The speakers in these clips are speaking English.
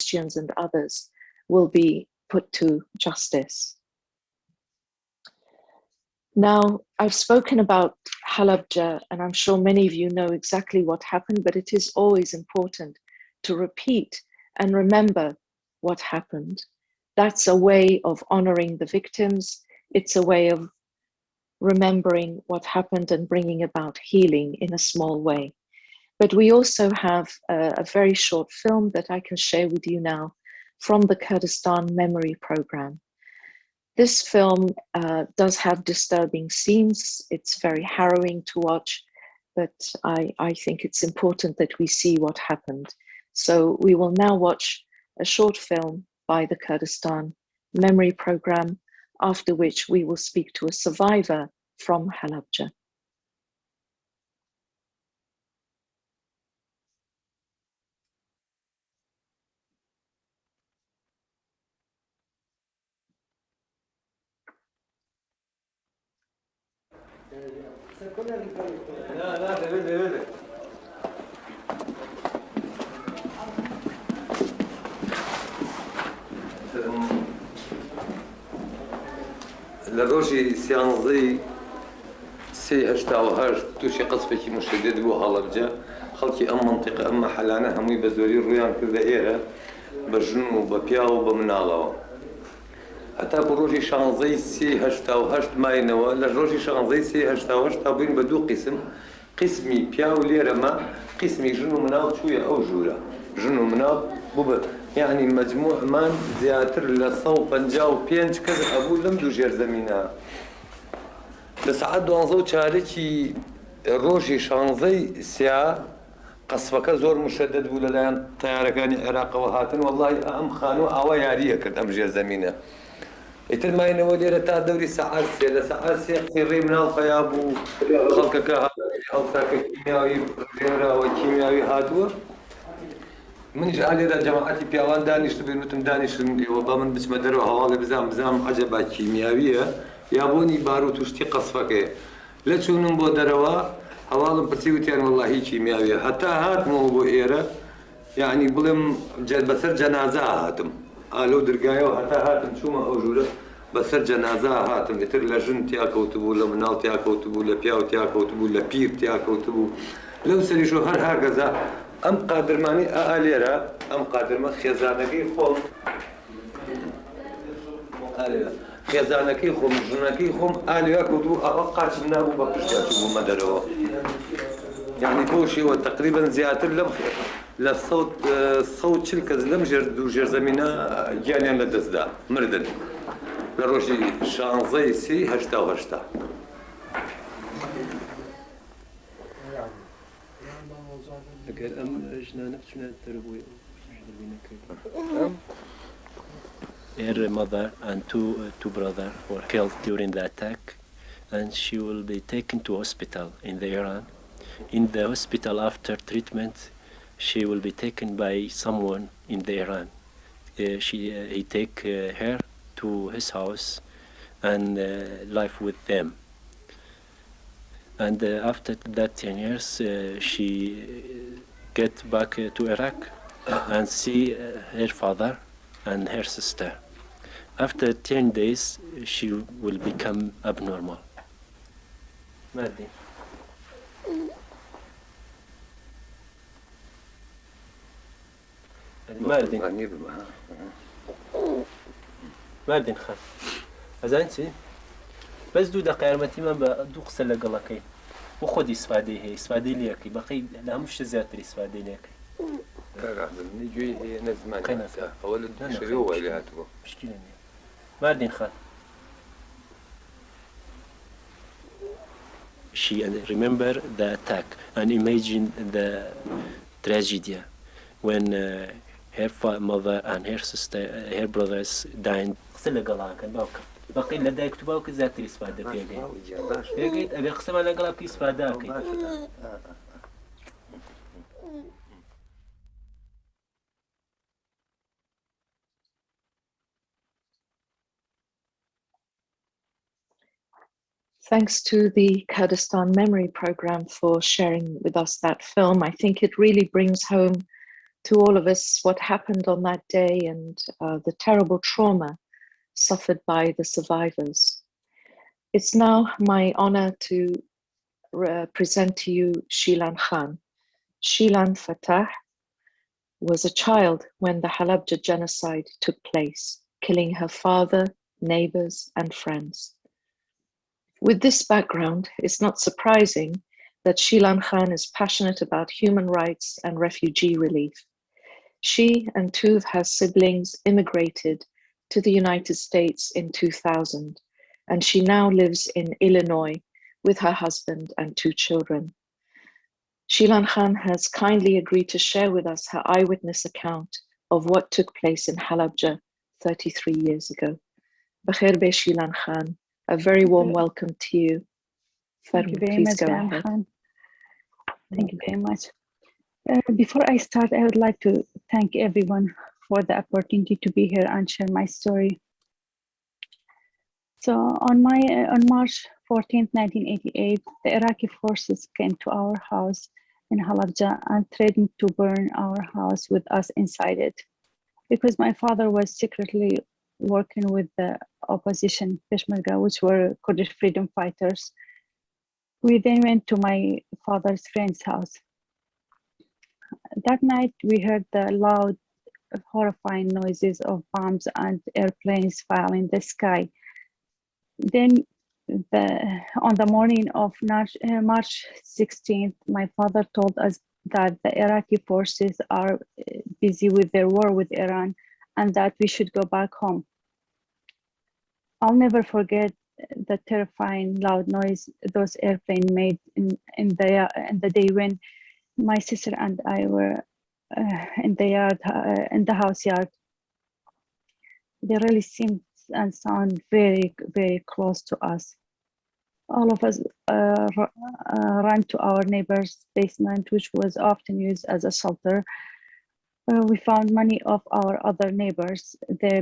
Christians and others will be put to justice. Now, I've spoken about Halabja, and I'm sure many of you know exactly what happened, but it is always important to repeat and remember what happened. That's a way of honoring the victims. It's a way of remembering what happened and bringing about healing in a small way. But we also have a very short film that I can share with you now from the Kurdistan Memory Program. This film does have disturbing scenes. It's very harrowing to watch, but I think it's important that we see what happened. So we will now watch a short film by the Kurdistan Memory Program, after which we will speak to a survivor from Halabja. لروجي سيانزي سي هشتاوهاش توشي قصفكي مشدد بو هالبجا خلكي ام منطقة ام حلانة همي بزوري رويان كذا ايرا بجنو ببياو بمنالاو حتى بروجي شانزي سي هشتاوهاش ماينوا لروجي شانزي سي هشتاوهاش تابين بدو قسمي بياو ليرا ما قسمي جنو مناو شوية او جورا جنو مناو بوبا يعني مجموع مان زياتر لصو بنجاو بينج كذا أبو لم دوجير زمينها لساعات دوانزو تشاركي روجي شانزي سيا قصفك زور مشدد بولا لان طيارة كان العراق وهاتن والله أم خانو أوا ياريه كرد أم جير زمينها يتر ما ينولي رتا دوري ساعات سيا لساعات سيا خيري من الفيابو خلقك أو ساك كيميائي رجيرا وكيميائي هادوه من جعل إذا جماعتي بيوان دانيش تبينوتم دانيش وضمن بس مدروا حوالي بزام عجبة كيميائية يابوني باروت وشتي قصفك لا تشونن بو دروا حوالي برسيوتيان والله هي كيميائية حتى هات مو بو إيرا يعني بلم بسر جنازة هاتم قالوا درقايو حتى هاتم شو ما أوجوده بسر جنازة هاتم يتر لجن تياكو تبو لمنال تياكو تبو لبياو تياكو تبو لبير تياكو تبو لو سري شو هكذا أم قادر ماني آليرا أم قادر ما خزانكي خوم آليرا خزانكي خوم جنكي خوم آليرا كتو أوقات منا أبو بكرش تشوفوا مدروا يعني بوشي وتقريبا زيادة لم للصوت صوت شلكز لم جر زمينا جانيا لدزدا مردن لروشي شانزي سي هشتا Her mother and two brothers were killed during the attack, and she will be taken to hospital in Iran. In the hospital after treatment, she will be taken by someone in Iran. He take her to his house and live with them. And after that 10 years, she get back to Iraq and see her father and her sister. After 10 days, she will become abnormal. Mardin. مردين خان أزانتي بس دو دقيقة أرمتي ما بدو قصة لقلقي وخذ إسفادي هي إسفادي ليكي بقي لا مش زيادة إسفادي ليكي لا نجي هي نزمان كنسا أول شريوة اللي هاتوا مشكلة مردين خان She remember the attack and imagine the tragedy when her mother and her sister, her brothers died. قصة قلاك باوك بقي لدى يكتبوك ذات الإسفادة بيجيت أبي قسم على قلاك إسفاداك. Thanks to the Kurdistan Memory Program for sharing with us that film. I think it really brings home to all of us what happened on that day and the terrible trauma suffered by the survivors. It's now my honor to present to you Sheila Khan. Sheila Fatah was a child when the Halabja genocide took place, killing her father, neighbors, and friends. With this background, it's not surprising that Sheila Khan is passionate about human rights and refugee relief. She and two of her siblings immigrated to the United States in 2000, and she now lives in Illinois with her husband and two children. Sheila Khan has kindly agreed to share with us her eyewitness account of what took place in Halabja 33 years ago. Bakhair be Sheila Khan, a very warm welcome to you. Thank you very Please much, go Ma'am ahead. Khan. Thank you very much. Before I start, I would like to thank everyone for the opportunity to be here and share my story. So on March 14th, 1988, the Iraqi forces came to our house in Halabja and threatened to burn our house with us inside it. Because my father was secretly working with the opposition Peshmerga, which were Kurdish freedom fighters, we then went to my father's friend's house. That night, we heard the loud, horrifying noises of bombs and airplanes falling in the sky. Then, on the morning of March 16th, my father told us that the Iraqi forces are busy with their war with Iran and that we should go back home. I'll never forget the terrifying loud noise those airplanes made in the day when my sister and I were in the house yard. They really seemed and sound very, very close to us. All of us ran to our neighbor's basement, which was often used as a shelter. We found many of our other neighbors there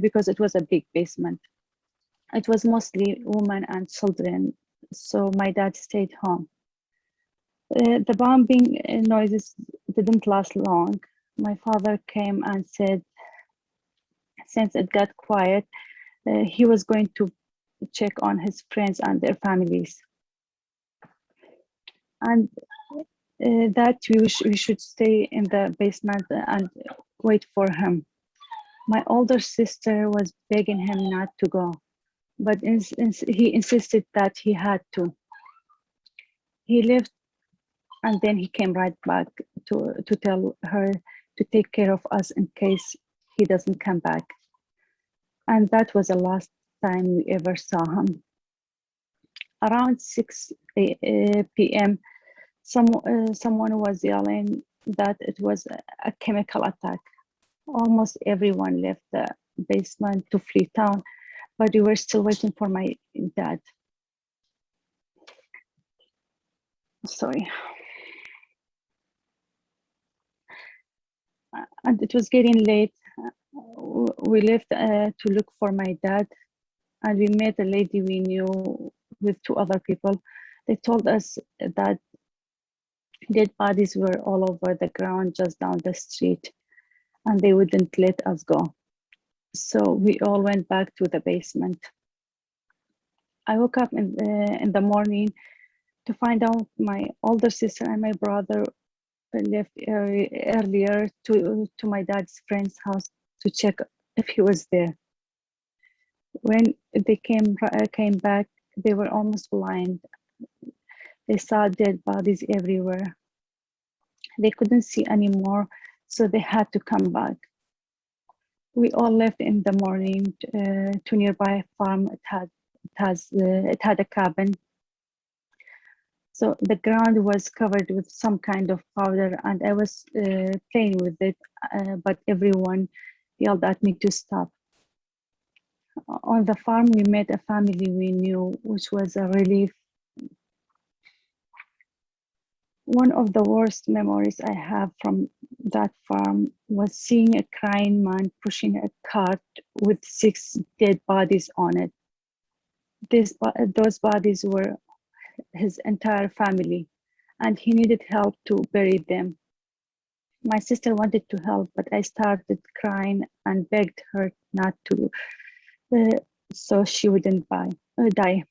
because it was a big basement. It was mostly women and children, so my dad stayed home. The bombing noises didn't last long. My father came and said, since it got quiet, he was going to check on his friends and their families. And that we should stay in the basement and wait for him. My older sister was begging him not to go, but he insisted that he had to. He left and then he came right back to tell her to take care of us in case he doesn't come back. And that was the last time we ever saw him. Around 6 p.m., someone was yelling that it was a chemical attack. Almost everyone left the basement to flee town, but we were still waiting for my dad. Sorry. And it was getting late. We left to look for my dad, and we met a lady we knew with two other people. They told us that dead bodies were all over the ground just down the street, and they wouldn't let us go. So we all went back to the basement. I woke up in the morning to find out my older sister and my brother left earlier to my dad's friend's house to check if he was there. When they came back, they were almost blind. They saw dead bodies everywhere. They couldn't see anymore, so they had to come back. We all left in the morning to nearby farm. It had a cabin. So the ground was covered with some kind of powder, and I was playing with it, but everyone yelled at me to stop. On the farm, we met a family we knew, which was a relief. One of the worst memories I have from that farm was seeing a crying man pushing a cart with 6 dead bodies on it. Those bodies were his entire family, and he needed help to bury them. My sister wanted to help, but I started crying and begged her not to, so she wouldn't die.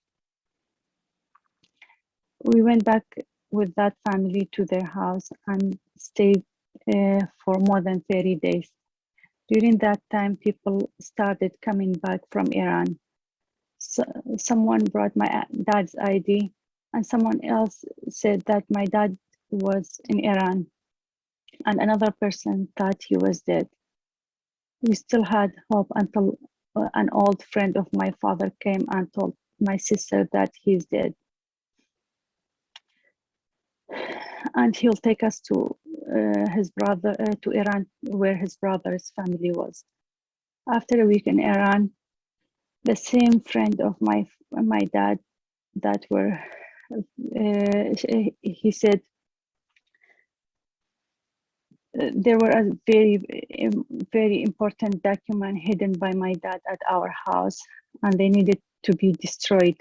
We went back with that family to their house and stayed for more than 30 days. During that time, people started coming back from Iran. So, someone brought my dad's ID, and someone else said that my dad was in Iran, and another person thought he was dead. We still had hope until an old friend of my father came and told my sister that he's dead. And he'll take us to his brother, to Iran, where his brother's family was. After a week in Iran, the same friend of my dad that were, he said, there were a very important document hidden by my dad at our house, and they needed to be destroyed.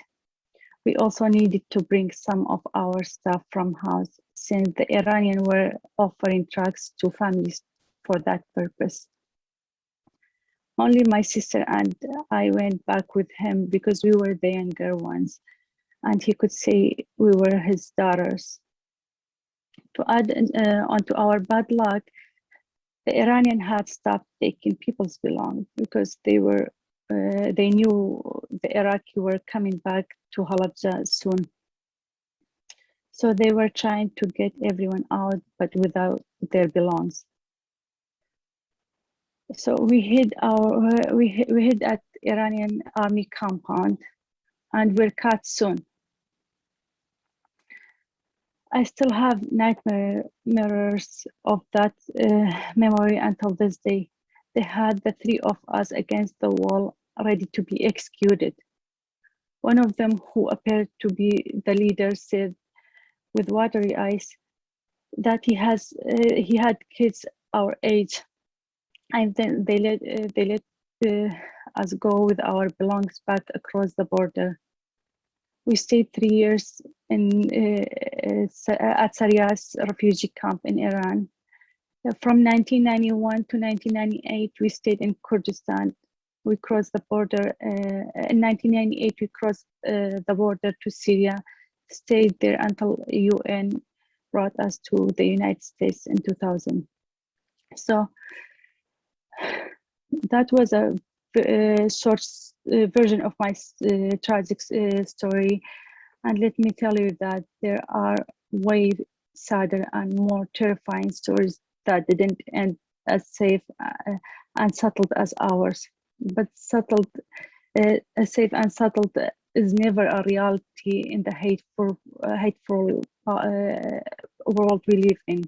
We also needed to bring some of our stuff from house, since the Iranians were offering drugs to families for that purpose. Only my sister and I went back with him because we were the younger ones, and he could say we were his daughters. To add onto our bad luck, the Iranian had stopped taking people's belongings because they knew the Iraqi were coming back to Halabja soon. So they were trying to get everyone out, but without their belongings. So we hid at Iranian army compound, and were caught soon. I still have nightmares of that memory until this day. They had the three of us against the wall, ready to be executed. One of them, who appeared to be the leader, said with watery eyes that he had kids our age, and then they let us go with our belongings back across the border. We stayed 3 years at Saryas refugee camp in Iran. From 1991 to 1998, we stayed in Kurdistan. We crossed the border. In 1998, we crossed the border to Syria, stayed there until UN brought us to the United States in 2000. So that was a short version of my tragic story. And let me tell you that there are way sadder and more terrifying stories that didn't end as safe and settled as ours. But safe and settled is never a reality in the hateful world we live in.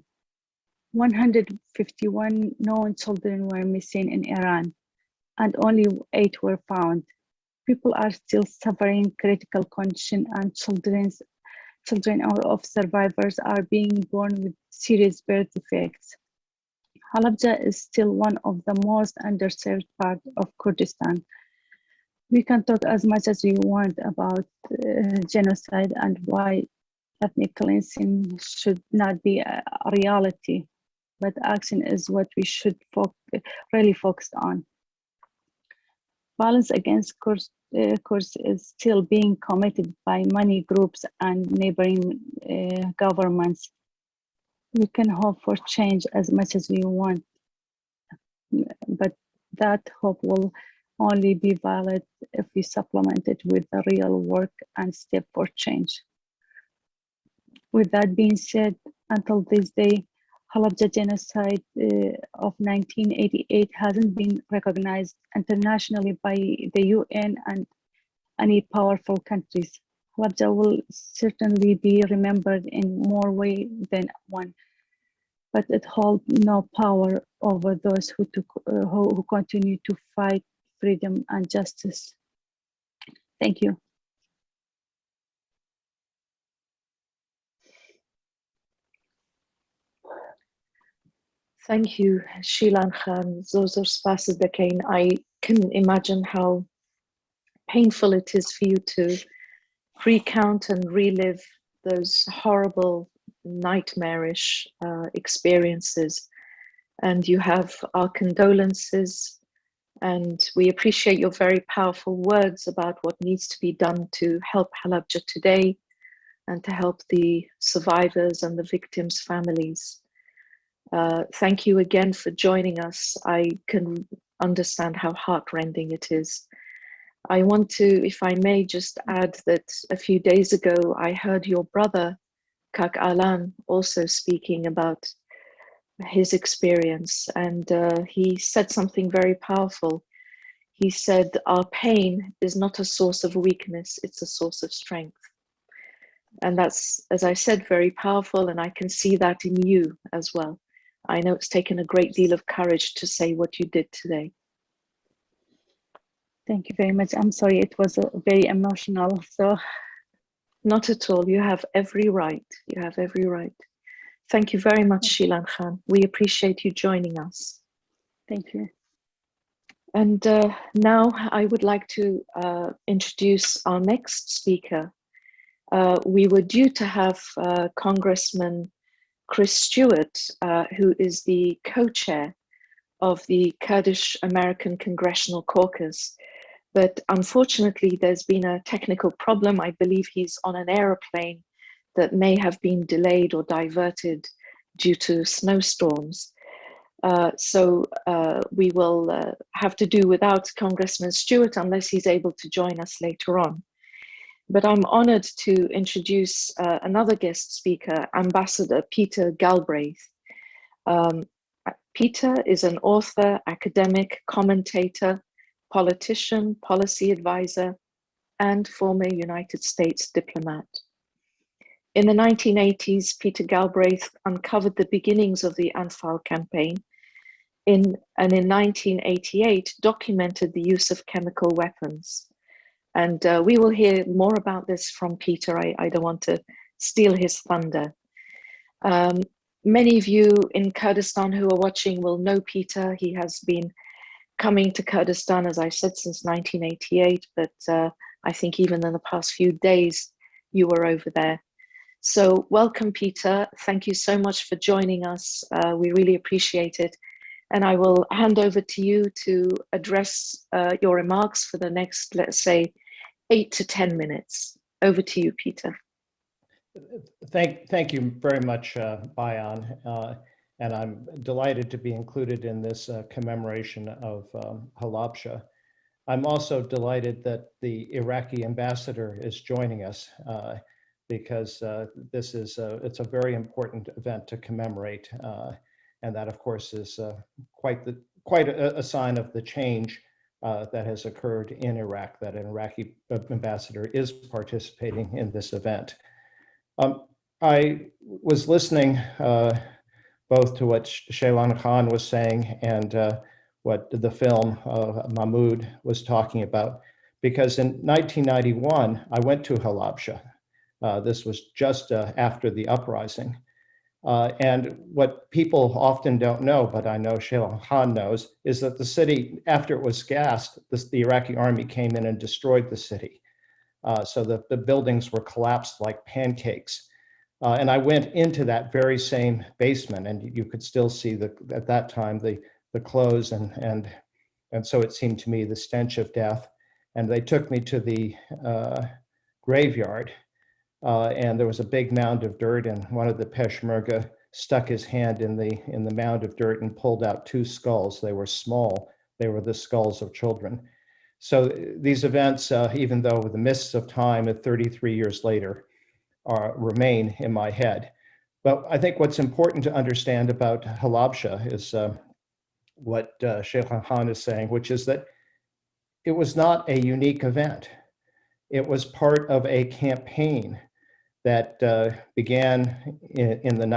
151 known children were missing in Iran, and only 8 were found. People are still suffering critical condition, and children of survivors are being born with serious birth defects. Halabja is still one of the most underserved parts of Kurdistan. We can talk as much as we want about genocide and why ethnic cleansing should not be a reality, but action is what we should really focus on. Violence against Kurds is still being committed by many groups and neighboring governments. We can hope for change as much as we want, but that hope will only be valid if we supplement it with the real work and step for change. With that being said, until this day, Halabja genocide of 1988 hasn't been recognized internationally by the UN and any powerful countries. Halabja will certainly be remembered in more ways than one, but it holds no power over those who continue to fight freedom and justice. Thank you. Thank you, Sheila Khan. Zozor Spasses Dekain. I can imagine how painful it is for you to recount and relive those horrible, nightmarish experiences. and you have our condolences. And we appreciate your very powerful words about what needs to be done to help Halabja today and to help the survivors and the victims' families. Thank you again for joining us. I can understand how heartrending it is. I want to, if I may, just add that a few days ago, I heard your brother, Kak Alan, also speaking about his experience, and he said something very powerful. He said, our pain is not a source of weakness, it's a source of strength. And that's, as I said, very powerful, and I can see that in you as well. I know it's taken a great deal of courage to say what you did today. Thank you very much. I'm sorry, it was very emotional. So, not at all. You have every right. You have every right. Thank you very much, Sheila Khan. We appreciate you joining us. thank you. And now I would like to introduce our next speaker. We were due to have Congressman Chris Stewart, who is the co-chair of the Kurdish American Congressional Caucus. But unfortunately, there's been a technical problem. I believe he's on an aeroplane that may have been delayed or diverted due to snowstorms. So we will have to do without Congressman Stewart unless he's able to join us later on. But I'm honored to introduce another guest speaker, Ambassador Peter Galbraith. Peter is an author, academic, commentator, politician, policy advisor, and former United States diplomat. In the 1980s, Peter Galbraith uncovered the beginnings of the Anfal campaign, and in 1988 documented the use of chemical weapons. And we will hear more about this from Peter. I don't want to steal his thunder. Many of you in Kurdistan who are watching will know Peter. He has been coming to Kurdistan, as I said, since 1988, but I think even in the past few days, you were over there. So welcome, Peter. Thank you so much for joining us. We really appreciate it. And I will hand over to you to address your remarks for the next, let's say, 8 to 10 minutes. Over to you, Peter. Thank you very much, Bayan. And I'm delighted to be included in this commemoration of Halabja. I'm also delighted that the Iraqi ambassador is joining us because this is it's a very important event to commemorate, and that, of course, is quite a sign of the change that has occurred in Iraq. That an Iraqi ambassador is participating in this event. I was listening both to what Sheila Khan was saying and what the film Mahmoud was talking about, because in 1991, I went to Halabja. This was just after the uprising. And what people often don't know, but I know Sheila Khan knows, is that the city, after it was gassed, the Iraqi army came in and destroyed the city. So the buildings were collapsed like pancakes. And I went into that very same basement, and you could still see at that time the clothes and so it seemed to me the stench of death. And they took me to the graveyard, and there was a big mound of dirt, and one of the Peshmerga stuck his hand in the mound of dirt and pulled out 2 skulls. They were small. They were the skulls of children. So these events, even though the mists of time at 33 years later, remain in my head. But I think what's important to understand about Halabja is what Sheila Khan is saying, which is that it was not a unique event. It was part of a campaign that began in the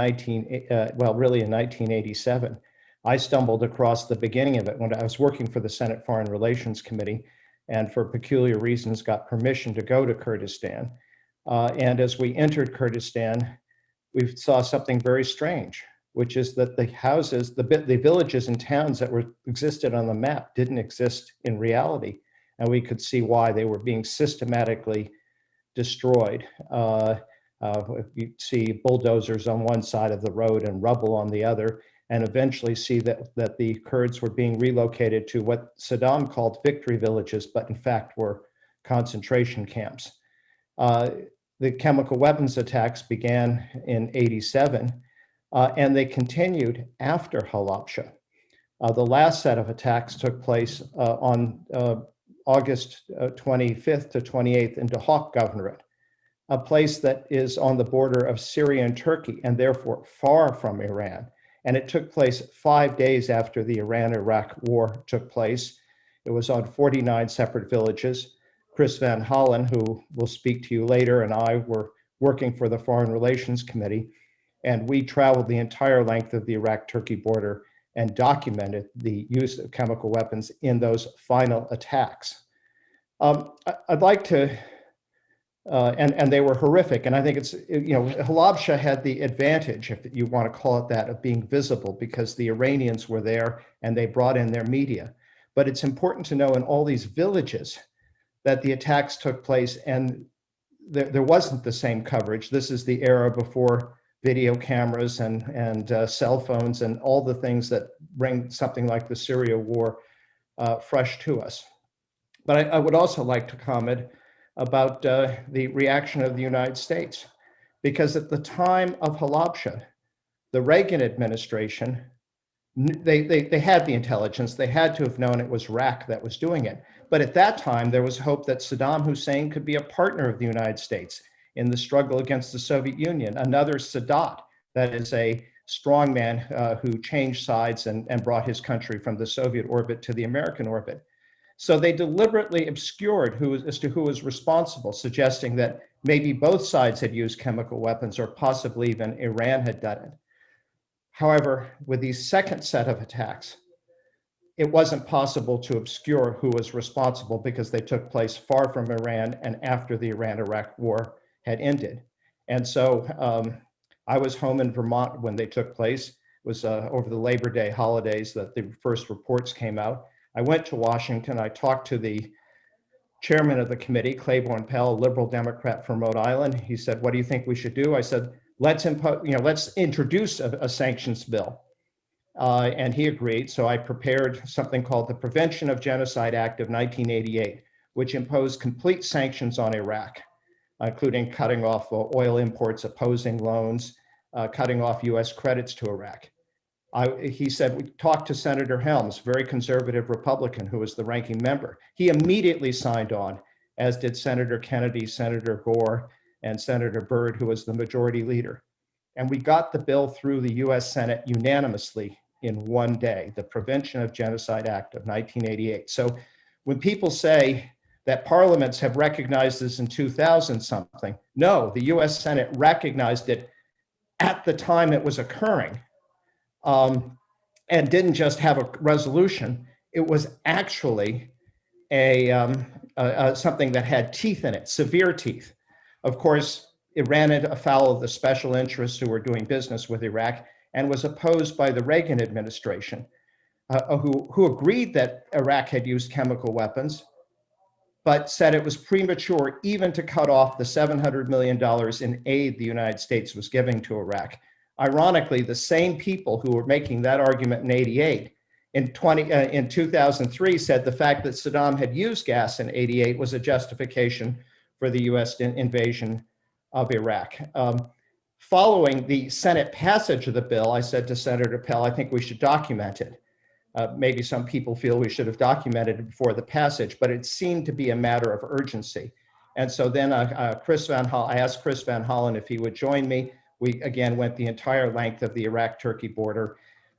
really in 1987. I stumbled across the beginning of it when I was working for the Senate Foreign Relations Committee, and for peculiar reasons got permission to go to Kurdistan. And as we entered Kurdistan, we saw something very strange, which is that the houses, the villages and towns that existed on the map didn't exist in reality. And we could see why. They were being systematically destroyed. You see bulldozers on one side of the road and rubble on the other. and eventually see that the Kurds were being relocated to what Saddam called victory villages, but in fact were concentration camps. The chemical weapons attacks began in '87, and they continued after Halabja. The last set of attacks took place on August 25th to 28th in Duhok Governorate, a place that is on the border of Syria and Turkey, and therefore far from Iran. And it took place 5 days after the Iran-Iraq war took place. It was on 49 separate villages. Chris Van Hollen, who will speak to you later, and I were working for the Foreign Relations Committee, and we traveled the entire length of the Iraq-Turkey border and documented the use of chemical weapons in those final attacks. I'd like to, and they were horrific, and I think it's, Halabja had the advantage, if you want to call it that, of being visible because the Iranians were there and they brought in their media. But it's important to know in all these villages that the attacks took place and there wasn't the same coverage. This is the era before video cameras and cell phones and all the things that bring something like the Syria war fresh to us. But I would also like to comment about the reaction of the United States, because at the time of Halabja, the Reagan administration, they had the intelligence, they had to have known it was Iraq that was doing it. But at that time, there was hope that Saddam Hussein could be a partner of the United States in the struggle against the Soviet Union, another Sadat, that is a strongman who changed sides and brought his country from the Soviet orbit to the American orbit. So they deliberately obscured who was responsible, suggesting that maybe both sides had used chemical weapons or possibly even Iran had done it. However, with these second set of attacks, it wasn't possible to obscure who was responsible because they took place far from Iran and after the Iran-Iraq war had ended. And so I was home in Vermont when they took place. It was over the Labor Day holidays that the first reports came out. I went to Washington. I talked to the chairman of the committee, Claiborne Pell, a liberal Democrat from Rhode Island. He said, "What do you think we should do?" I said, let's introduce a sanctions bill. And he agreed. So I prepared something called the Prevention of Genocide Act of 1988, which imposed complete sanctions on Iraq, including cutting off oil imports, opposing loans, cutting off US credits to Iraq. He said, we talked to Senator Helms, very conservative Republican, who was the ranking member. He immediately signed on, as did Senator Kennedy, Senator Gore, and Senator Byrd, who was the majority leader. And we got the bill through the US Senate unanimously in one day, the Prevention of Genocide Act of 1988. So when people say that parliaments have recognized this in 2000 something, no, the US Senate recognized it at the time it was occurring. And didn't just have a resolution, it was actually something that had teeth in it, severe teeth. Of course, it ran afoul of the special interests who were doing business with Iraq and was opposed by the Reagan administration, who agreed that Iraq had used chemical weapons, but said it was premature even to cut off the $700 million in aid the United States was giving to Iraq. Ironically, the same people who were making that argument in '88, in 2003 said the fact that Saddam had used gas in '88 was a justification for the US invasion of Iraq. Following the Senate passage of the bill, I said to Senator Pell, I think we should document it. Maybe some people feel we should have documented it before the passage, but it seemed to be a matter of urgency. And so then I asked Chris Van Hollen if he would join me. We again went the entire length of the Iraq-Turkey border.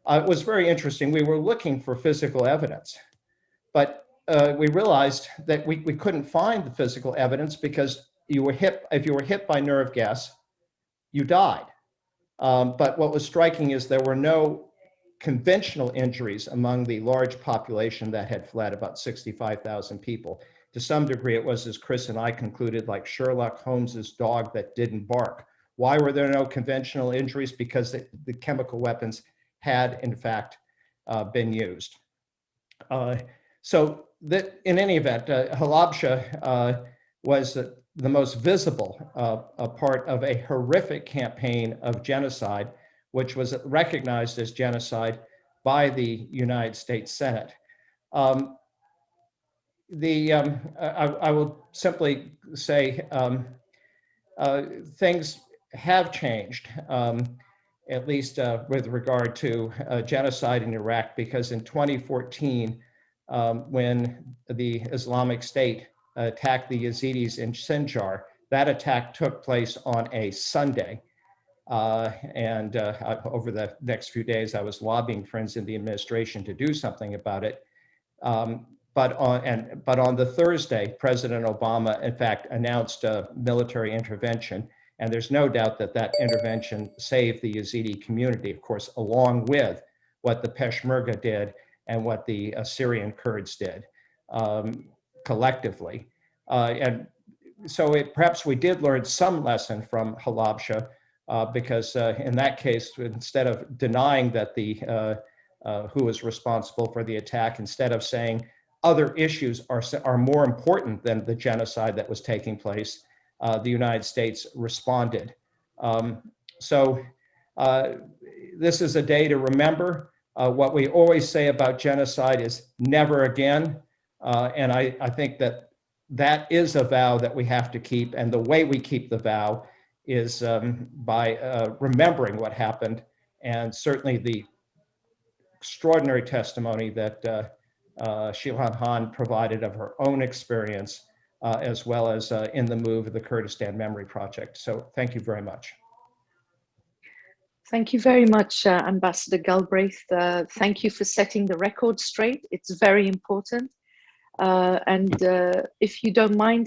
It was very interesting. We were looking for physical evidence, but we realized that we couldn't find the physical evidence because if you were hit by nerve gas, you died. But what was striking is there were no conventional injuries among the large population that had fled, about 65,000 people. To some degree, it was, as Chris and I concluded, like Sherlock Holmes's dog that didn't bark. Why were there no conventional injuries? Because the chemical weapons had, in fact, been used. So that, in any event, Halabja was the most visible part of a horrific campaign of genocide, which was recognized as genocide by the United States Senate. I will simply say things have changed, at least with regard to genocide in Iraq, because in 2014, when the Islamic State attacked the Yazidis in Sinjar, that attack took place on a Sunday. Over the next few days, I was lobbying friends in the administration to do something about it. But on the Thursday, President Obama, in fact, announced a military intervention. And there's no doubt that that intervention saved the Yazidi community, of course, along with what the Peshmerga did and what the Syrian Kurds did collectively. And so perhaps we did learn some lesson from Halabja, because in that case, instead of denying that who was responsible for the attack, instead of saying other issues are more important than the genocide that was taking place, the United States responded. This is a day to remember. What we always say about genocide is never again. And I think that is a vow that we have to keep. And the way we keep the vow is by remembering what happened, and certainly the extraordinary testimony that Sheila Khan provided of her own experience, as well as in the move of the Kurdistan Memory Project. So thank you very much. Thank you very much, Ambassador Galbraith. Thank you for setting the record straight. It's very important. If you don't mind,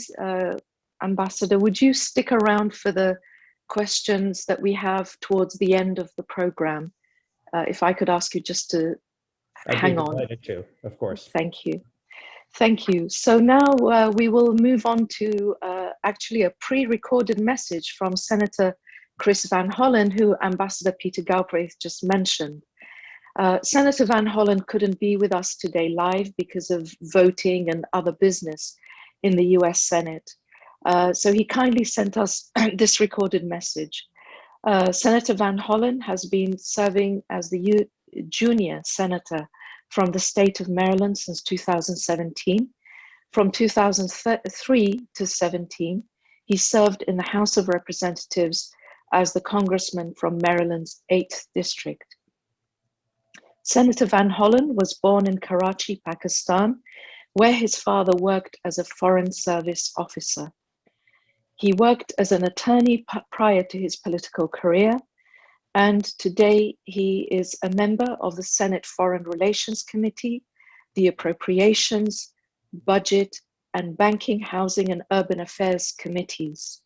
Ambassador, would you stick around for the questions that we have towards the end of the program? If I could ask you just to hang on. I'd be delighted to, of course. Thank you. Thank you. So now we will move on to actually a pre-recorded message from Senator Chris Van Hollen, who Ambassador Peter Galbraith just mentioned. Senator Van Hollen couldn't be with us today live because of voting and other business in the US Senate. So he kindly sent us this recorded message. Senator Van Hollen has been serving as the junior senator from the state of Maryland since 2017. From 2003 to 17, he served in the House of Representatives as the congressman from Maryland's 8th district. Senator Van Hollen was born in Karachi, Pakistan, where his father worked as a foreign service officer. He worked as an attorney prior to his political career, and today he is a member of the Senate Foreign Relations Committee, the Appropriations, Budget, and Banking, Housing, and Urban Affairs Committees.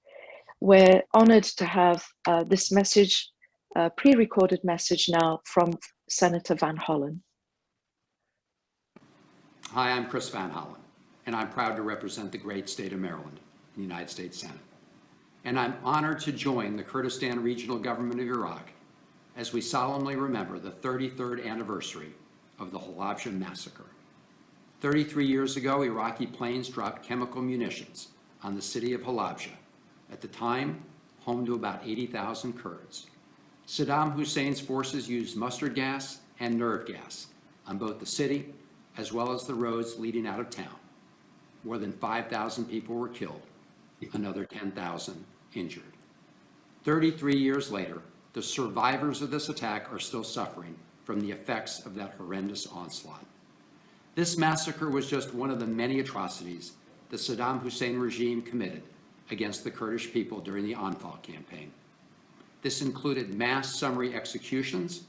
We're honored to have this message, pre-recorded message now from Senator Van Hollen. Hi, I'm Chris Van Hollen, and I'm proud to represent the great state of Maryland in the United States Senate. And I'm honored to join the Kurdistan Regional Government of Iraq as we solemnly remember the 33rd anniversary of the Halabja massacre. 33 years ago, Iraqi planes dropped chemical munitions on the city of Halabja, at the time home to about 80,000 Kurds. Saddam Hussein's forces used mustard gas and nerve gas on both the city as well as the roads leading out of town. More than 5,000 people were killed, another 10,000 injured. 33 years later, the survivors of this attack are still suffering from the effects of that horrendous onslaught. This massacre was just one of the many atrocities the Saddam Hussein regime committed against the Kurdish people during the Anfal campaign. This included mass summary executions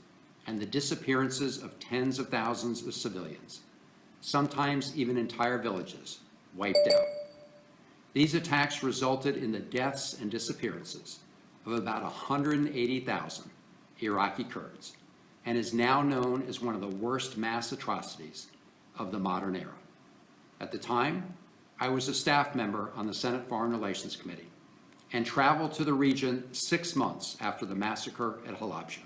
and the disappearances of tens of thousands of civilians, sometimes even entire villages wiped out. These attacks resulted in the deaths and disappearances of about 180,000 Iraqi Kurds, and is now known as one of the worst mass atrocities of the modern era. At the time, I was a staff member on the Senate Foreign Relations Committee and traveled to the region 6 months after the massacre at Halabja.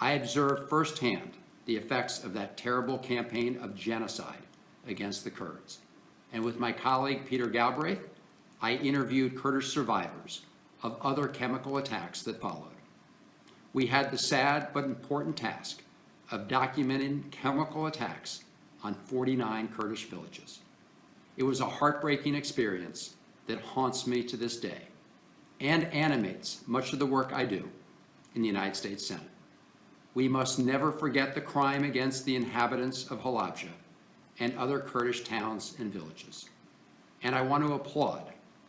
I observed firsthand the effects of that terrible campaign of genocide against the Kurds. And with my colleague Peter Galbraith, I interviewed Kurdish survivors of other chemical attacks that followed. we had the sad but important task of documenting chemical attacks on 49 Kurdish villages. It was a heartbreaking experience that haunts me to this day and animates much of the work I do in the United States Senate. We must never forget the crime against the inhabitants of Halabja and other Kurdish towns and villages. And I want to applaud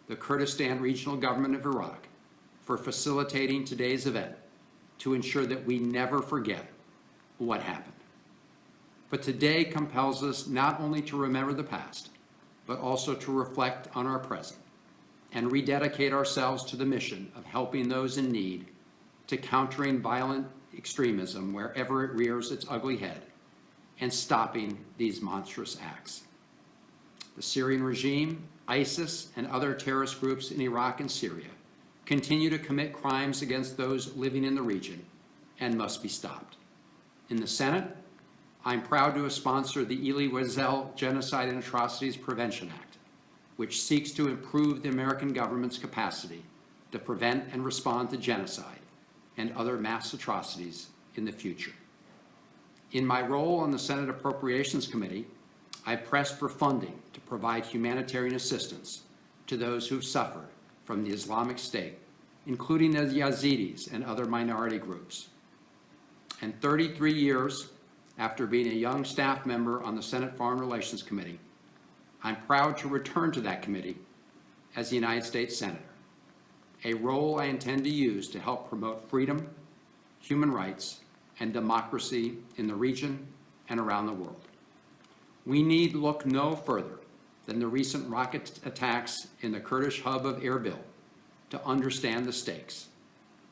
the Kurdistan Regional Government of Iraq for facilitating today's event to ensure that we never forget what happened. But today compels us not only to remember the past, but also to reflect on our present and rededicate ourselves to the mission of helping those in need, to countering violent extremism wherever it rears its ugly head, and stopping these monstrous acts. The Syrian regime, ISIS, and other terrorist groups in Iraq and Syria continue to commit crimes against those living in the region and must be stopped. In the Senate, I'm proud to have sponsored the Elie Wiesel Genocide and Atrocities Prevention Act, which seeks to improve the American government's capacity to prevent and respond to genocide and other mass atrocities in the future. In my role on the Senate Appropriations Committee, I pressed for funding to provide humanitarian assistance to those who've suffered from the Islamic State, including the Yazidis and other minority groups. And 33 years after being a young staff member on the Senate Foreign Relations Committee, I'm proud to return to that committee as a United States Senator, a role I intend to use to help promote freedom, human rights, and democracy in the region and around the world. We need look no further than the recent rocket attacks in the Kurdish hub of Erbil to understand the stakes.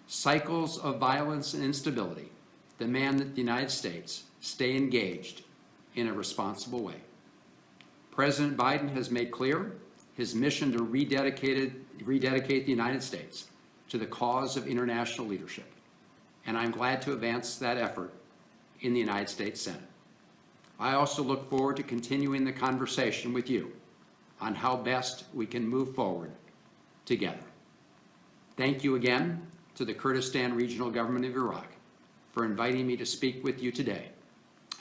Cycles of violence and instability demand that the United States stay engaged in a responsible way. President Biden has made clear his mission to rededicate the United States to the cause of international leadership, and I'm glad to advance that effort in the United States Senate. I also look forward to continuing the conversation with you on how best we can move forward together. Thank you again to the Kurdistan Regional Government of Iraq for inviting me to speak with you today,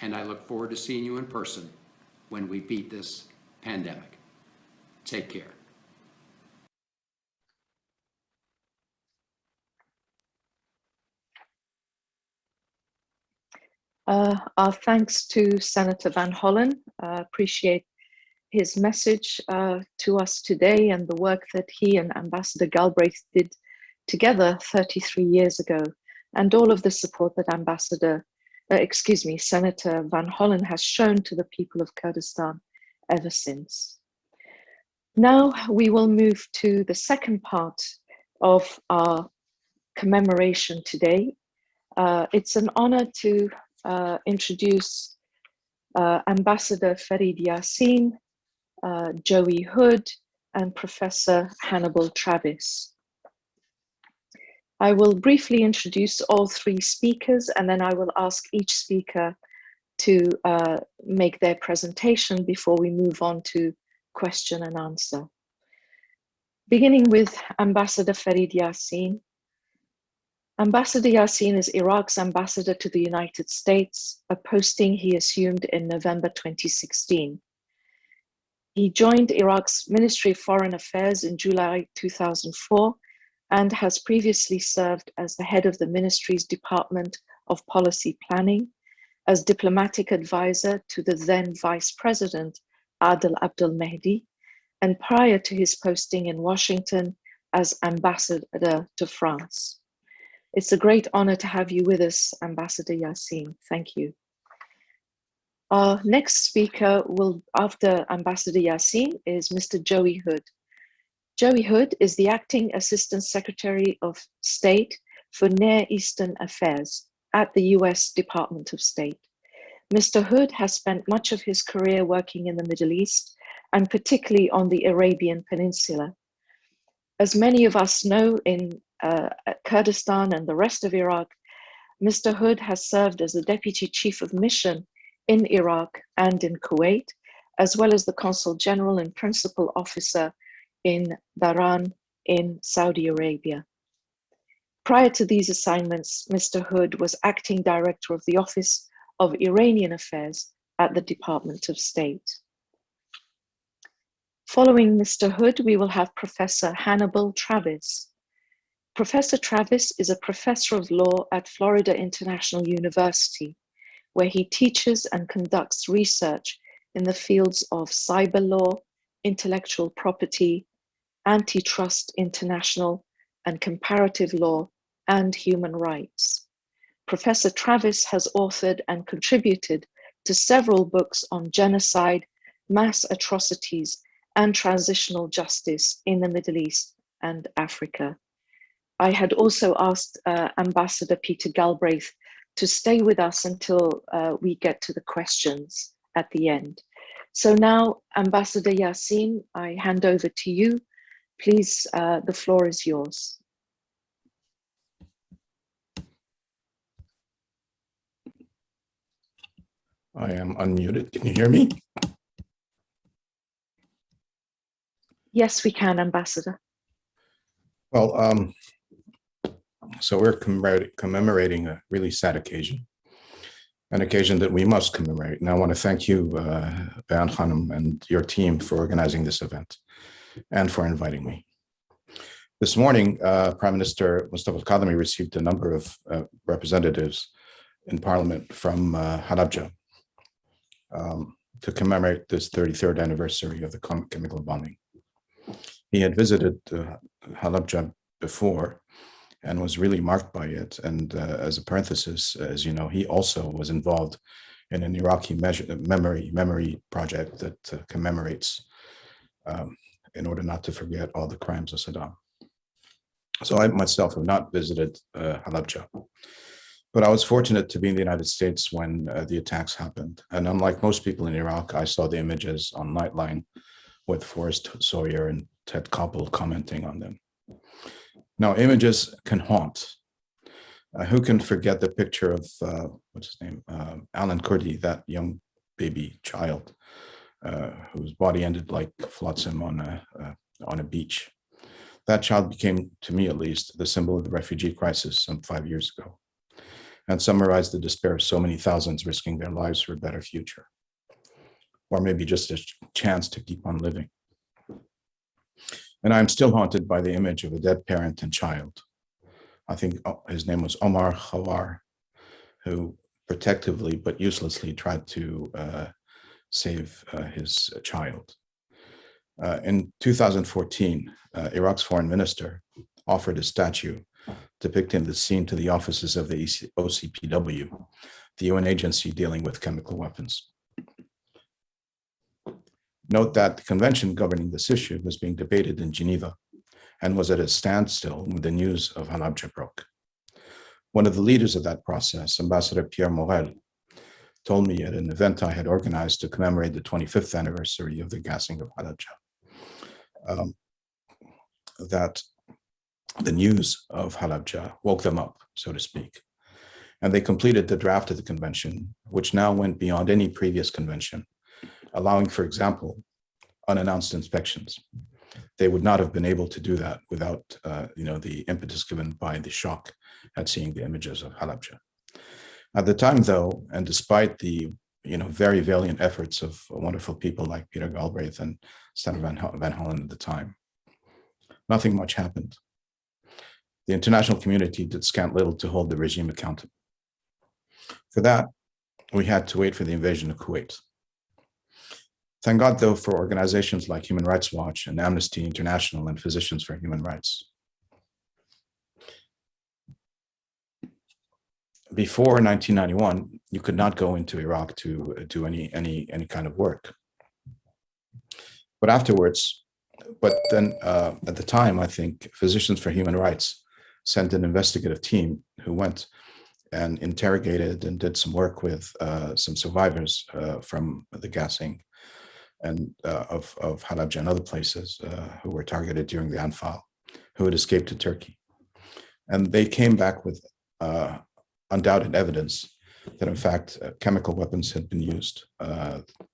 and I look forward to seeing you in person when we beat this pandemic. Take care. Our thanks to Senator Van Hollen. Appreciate his message to us today and the work that he and Ambassador Galbraith did together 33 years ago, and all of the support that Senator Van Hollen has shown to the people of Kurdistan ever since. Now we will move to the second part of our commemoration today. It's an honor to introduce Ambassador Farid Yassin, Joey Hood, and Professor Hannibal Travis. I will briefly introduce all three speakers, and then I will ask each speaker to make their presentation before we move on to question and answer. Beginning with Ambassador Farid Yassin. Ambassador Yassin is Iraq's ambassador to the United States, a posting he assumed in November 2016. He joined Iraq's Ministry of Foreign Affairs in July 2004 and has previously served as the head of the ministry's Department of Policy Planning, as diplomatic advisor to the then Vice President Adel Abdel Mehdi, and prior to his posting in Washington as ambassador to France. It's a great honor to have you with us, Ambassador Yassin. Thank you. Our next speaker after Ambassador Yassin is Mr. Joey Hood. Joey Hood is the Acting Assistant Secretary of State for Near Eastern Affairs at the US Department of State. Mr. Hood has spent much of his career working in the Middle East, and particularly on the Arabian Peninsula. As many of us know, in Kurdistan and the rest of Iraq, Mr. Hood has served as the Deputy Chief of Mission in Iraq and in Kuwait, as well as the Consul General and Principal Officer in Dhahran in Saudi Arabia. Prior to these assignments, Mr. Hood was acting director of the Office of Iranian Affairs at the Department of State. Following Mr. Hood, we will have Professor Hannibal Travis. Professor Travis is a professor of law at Florida International University, where he teaches and conducts research in the fields of cyber law, intellectual property, antitrust international, and comparative law and human rights. Professor Travis has authored and contributed to several books on genocide, mass atrocities, and transitional justice in the Middle East and Africa. I had also asked Ambassador Peter Galbraith to stay with us until we get to the questions at the end. So now, Ambassador Yassin, I hand over to you. Please, the floor is yours. I am unmuted. Can you hear me? Yes, we can, Ambassador. Well, so we're commemorating a really sad occasion, an occasion that we must commemorate. And I want to thank you, Bayan Khanum, and your team for organizing this event and for inviting me. This morning, Prime Minister Mustafa al-Kadhimi received a number of representatives in Parliament from Halabja to commemorate this 33rd anniversary of the chemical bombing. He had visited Halabja before and was really marked by it. And as a parenthesis, as you know, he also was involved in an Iraqi memory project that commemorates in order not to forget all the crimes of Saddam. So I myself have not visited Halabja, but I was fortunate to be in the United States when the attacks happened. And unlike most people in Iraq, I saw the images on Nightline with Forrest Sawyer and Ted Koppel commenting on them. Now, images can haunt. Who can forget the picture of, what's his name, Alan Kurdi, that young baby child whose body ended like flotsam on a beach. That child became, to me at least, the symbol of the refugee crisis some 5 years ago, and summarized the despair of so many thousands risking their lives for a better future, or maybe just a chance to keep on living. And I'm still haunted by the image of a dead parent and child. I think his name was Omar Khawar, who protectively but uselessly tried to save his child. In 2014, Iraq's foreign minister offered a statue depicting the scene to the offices of the OCPW, the UN agency dealing with chemical weapons. Note that the convention governing this issue was being debated in Geneva and was at a standstill when the news of Halabja broke. One of the leaders of that process, Ambassador Pierre Morel, told me at an event I had organized to commemorate the 25th anniversary of the gassing of Halabja, that the news of Halabja woke them up, so to speak. And they completed the draft of the convention, which now went beyond any previous convention, allowing, for example, unannounced inspections. They would not have been able to do that without the impetus given by the shock at seeing the images of Halabja. At the time, though, and despite the very valiant efforts of wonderful people like Peter Galbraith and Senator Van Hollen at the time, nothing much happened. The international community did scant little to hold the regime accountable. For that, we had to wait for the invasion of Kuwait. Thank God, though, for organizations like Human Rights Watch and Amnesty International and Physicians for Human Rights. Before 1991, you could not go into Iraq to do any kind of work. But afterwards, then at the time, I think Physicians for Human Rights sent an investigative team who went and interrogated and did some work with some survivors from the gassing and of Halabja and other places who were targeted during the Anfal, who had escaped to Turkey. And they came back with undoubted evidence that, in fact, chemical weapons had been used,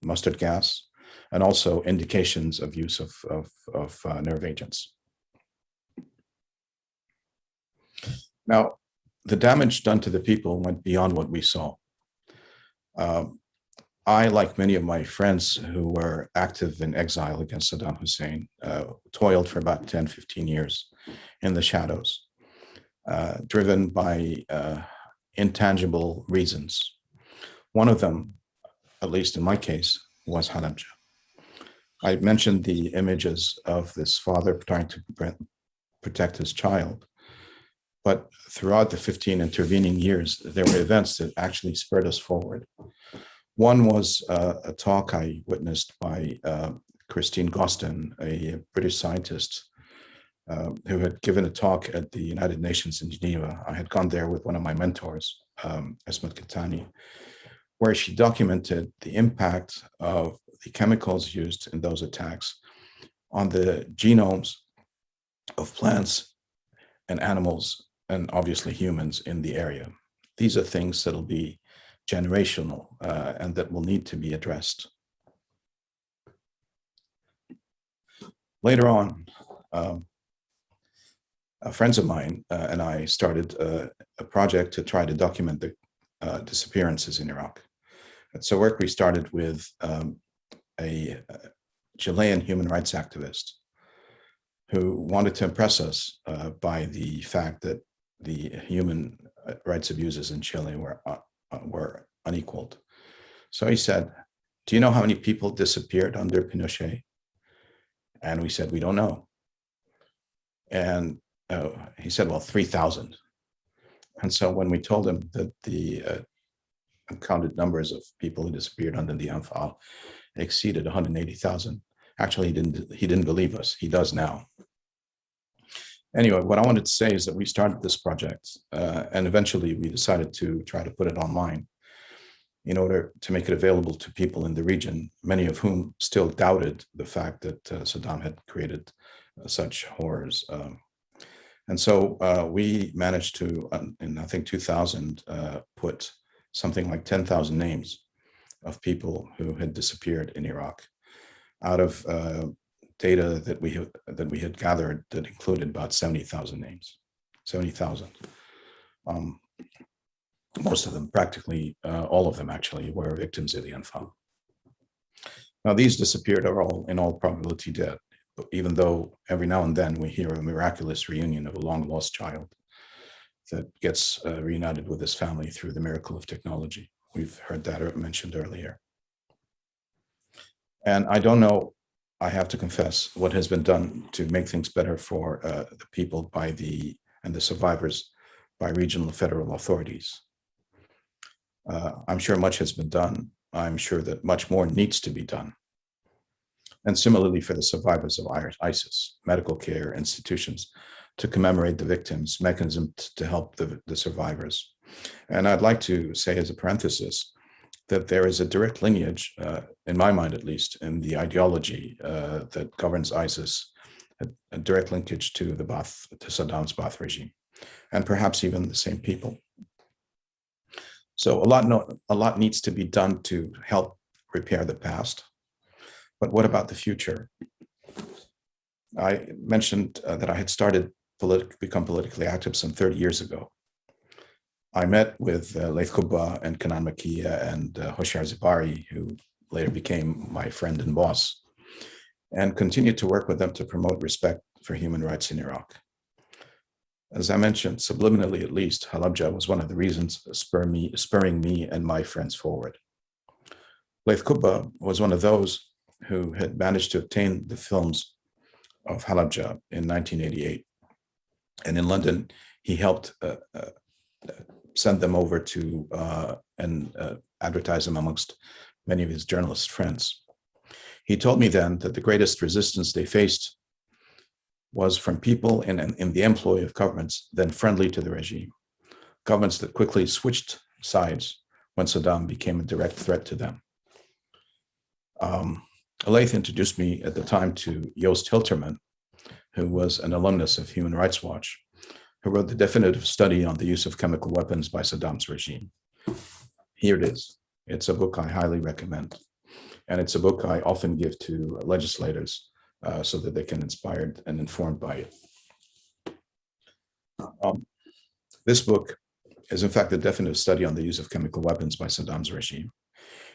mustard gas, and also indications of use of nerve agents. Now, the damage done to the people went beyond what we saw. I, like many of my friends who were active in exile against Saddam Hussein, toiled for about 10, 15 years in the shadows, driven by intangible reasons. One of them, at least in my case, was Halabja. I mentioned the images of this father trying to protect his child, but throughout the 15 intervening years, there were events that actually spurred us forward. One was a talk I witnessed by Christine Gostin, a British scientist who had given a talk at the United Nations in Geneva. I had gone there with one of my mentors, Esmat Katani, where she documented the impact of the chemicals used in those attacks on the genomes of plants and animals, and obviously humans in the area. These are things that'll be generational and that will need to be addressed. Later on, friends of mine and I started a project to try to document the disappearances in Iraq. It's a work we started with a Chilean human rights activist who wanted to impress us by the fact that the human rights abuses in Chile were unequaled. So he said, "Do you know how many people disappeared under Pinochet?" And we said, "We don't know." And he said, "Well, 3,000. And so when we told him that the uncounted numbers of people who disappeared under the Anfal exceeded 180,000, actually he didn't believe us. He does now. Anyway, what I wanted to say is that we started this project and eventually we decided to try to put it online in order to make it available to people in the region, many of whom still doubted the fact that Saddam had created such horrors. And so we managed to, in I think 2000, put something like 10,000 names of people who had disappeared in Iraq out of data that we had gathered that included about 70,000 names, 70,000. Most of them, practically all of them actually, were victims of the Anfal. Now these disappeared are all, in all probability, dead, even though every now and then we hear a miraculous reunion of a long lost child that gets reunited with his family through the miracle of technology. We've heard that mentioned earlier. And I don't know, I have to confess, what has been done to make things better for the people and the survivors by regional and federal authorities. I'm sure much has been done. I'm sure that much more needs to be done. And similarly for the survivors of ISIS, medical care institutions to commemorate the victims, mechanisms to help the survivors. And I'd like to say as a parenthesis that there is a direct lineage, in my mind at least, in the ideology that governs ISIS, a direct linkage to Saddam's Ba'ath regime, and perhaps even the same people. So a lot needs to be done to help repair the past. But what about the future? I mentioned that I had become politically active some 30 years ago. I met with Laith Kubba and Kanan Makia and Hoshyar Zibari, who later became my friend and boss, and continued to work with them to promote respect for human rights in Iraq. As I mentioned, subliminally at least, Halabja was one of the reasons spurring me and my friends forward. Laith Kubba was one of those who had managed to obtain the films of Halabja in 1988. And in London, he helped send them over to and advertise them amongst many of his journalist friends. He told me then that the greatest resistance they faced was from people in the employ of governments then friendly to the regime, governments that quickly switched sides when Saddam became a direct threat to them. Laith introduced me at the time to Joost Hilterman, who was an alumnus of Human Rights Watch, who wrote the definitive study on the use of chemical weapons by Saddam's regime. Here it is. It's a book I highly recommend. And it's a book I often give to legislators so that they can be inspired and informed by it. This book is in fact a definitive study on the use of chemical weapons by Saddam's regime,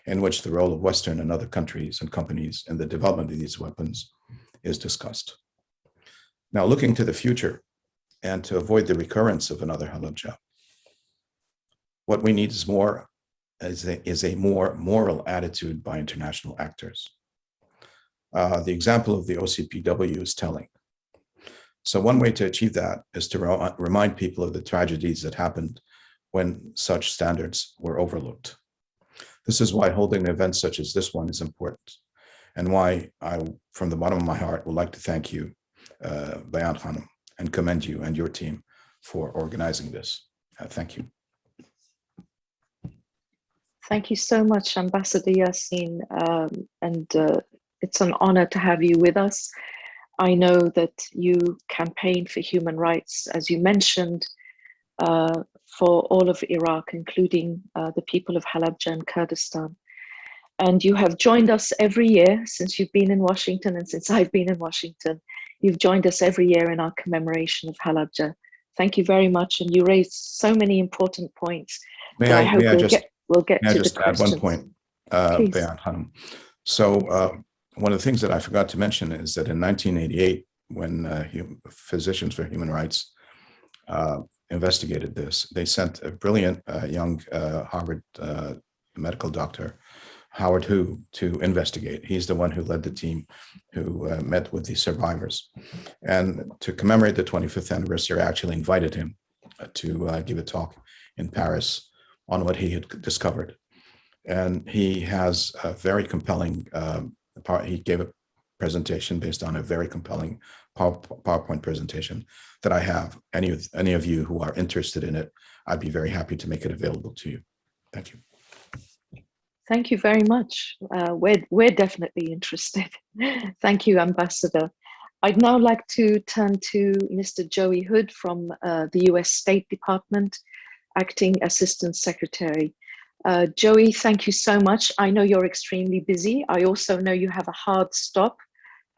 in which the role of Western and other countries and companies in the development of these weapons is discussed. Now, looking to the future and to avoid the recurrence of another Halabja, what we need is a more moral attitude by international actors. The example of the OCPW is telling. So one way to achieve that is to remind people of the tragedies that happened when such standards were overlooked. This is why holding events such as this one is important, and why I, from the bottom of my heart, would like to thank you, Bayan Khanum, and commend you and your team for organizing this. Thank you. Thank you so much, Ambassador Yassin, and it's an honor to have you with us. I know that you campaign for human rights, as you mentioned, for all of Iraq, including the people of Halabja and Kurdistan. And you have joined us every year since you've been in Washington, and since I've been in Washington. You've joined us every year in our commemoration of Halabja. Thank you very much. And you raised so many important points. May I we'll get to just the questions. add one point, Bayan Khanum? So one of the things that I forgot to mention is that in 1988, when Physicians for Human Rights investigated this, they sent a brilliant young Harvard medical doctor, Howard Hu, to investigate. He's the one who led the team who met with the survivors. And to commemorate the 25th anniversary, I actually invited him to give a talk in Paris on what he had discovered. And he has a very compelling he gave a presentation based on a very compelling PowerPoint presentation that I have. Any of you who are interested in it, I'd be very happy to make it available to you. Thank you. Thank you very much. We're definitely interested. Thank you, Ambassador. I'd now like to turn to Mr. Joey Hood from the US State Department, Acting Assistant Secretary. Joey, thank you so much. I know you're extremely busy. I also know you have a hard stop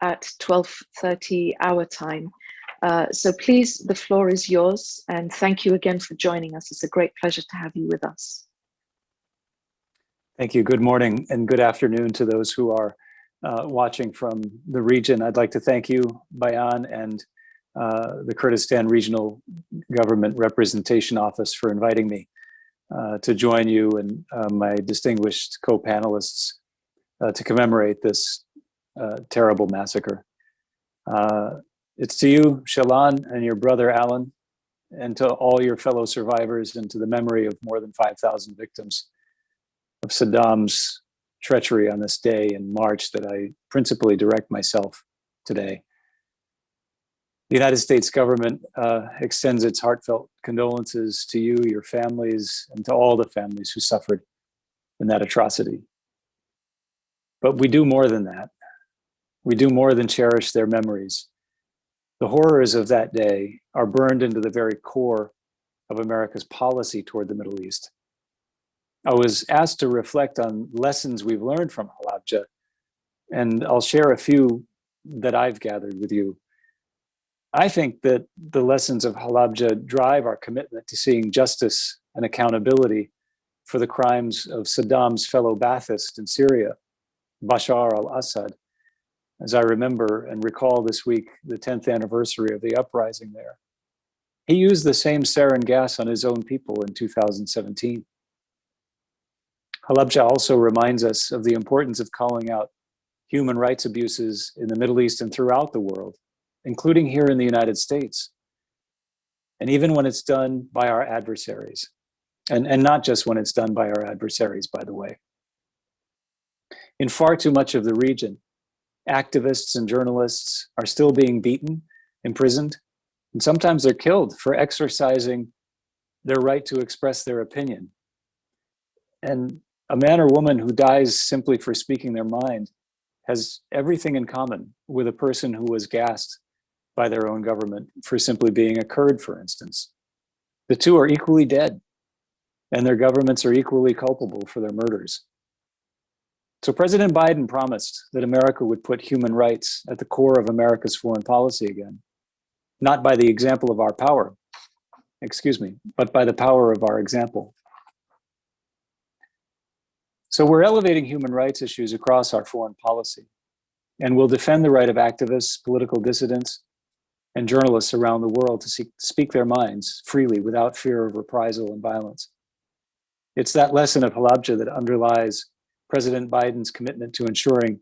at 12:30 our time. So please, the floor is yours. And thank you again for joining us. It's a great pleasure to have you with us. Thank you. Good morning and good afternoon to those who are watching from the region. I'd like to thank you, Bayan, and the Kurdistan Regional Government Representation Office for inviting me to join you and my distinguished co-panelists to commemorate this terrible massacre. It's to you, Sheila, and your brother, Alan, and to all your fellow survivors, and to the memory of more than 5,000 victims of Saddam's treachery on this day in March that I principally direct myself today. The United States government extends its heartfelt condolences to you, your families, and to all the families who suffered in that atrocity. But we do more than that. We do more than cherish their memories. The horrors of that day are burned into the very core of America's policy toward the Middle East. I was asked to reflect on lessons we've learned from Halabja, and I'll share a few that I've gathered with you. I think that the lessons of Halabja drive our commitment to seeing justice and accountability for the crimes of Saddam's fellow Ba'athist in Syria, Bashar al-Assad. As I remember and recall this week, the 10th anniversary of the uprising there, he used the same sarin gas on his own people in 2017. Halabja also reminds us of the importance of calling out human rights abuses in the Middle East and throughout the world, including here in the United States. And even when it's done by our adversaries, and not just when it's done by our adversaries, by the way. In far too much of the region, activists and journalists are still being beaten, imprisoned, and sometimes they're killed for exercising their right to express their opinion. And a man or woman who dies simply for speaking their mind has everything in common with a person who was gassed by their own government for simply being a Kurd, for instance. The two are equally dead, and their governments are equally culpable for their murders. So President Biden promised that America would put human rights at the core of America's foreign policy again, not by the example of our power, but by the power of our example. So we're elevating human rights issues across our foreign policy, and we'll defend the right of activists, political dissidents, and journalists around the world to speak their minds freely without fear of reprisal and violence. It's that lesson of Halabja that underlies President Biden's commitment to ensuring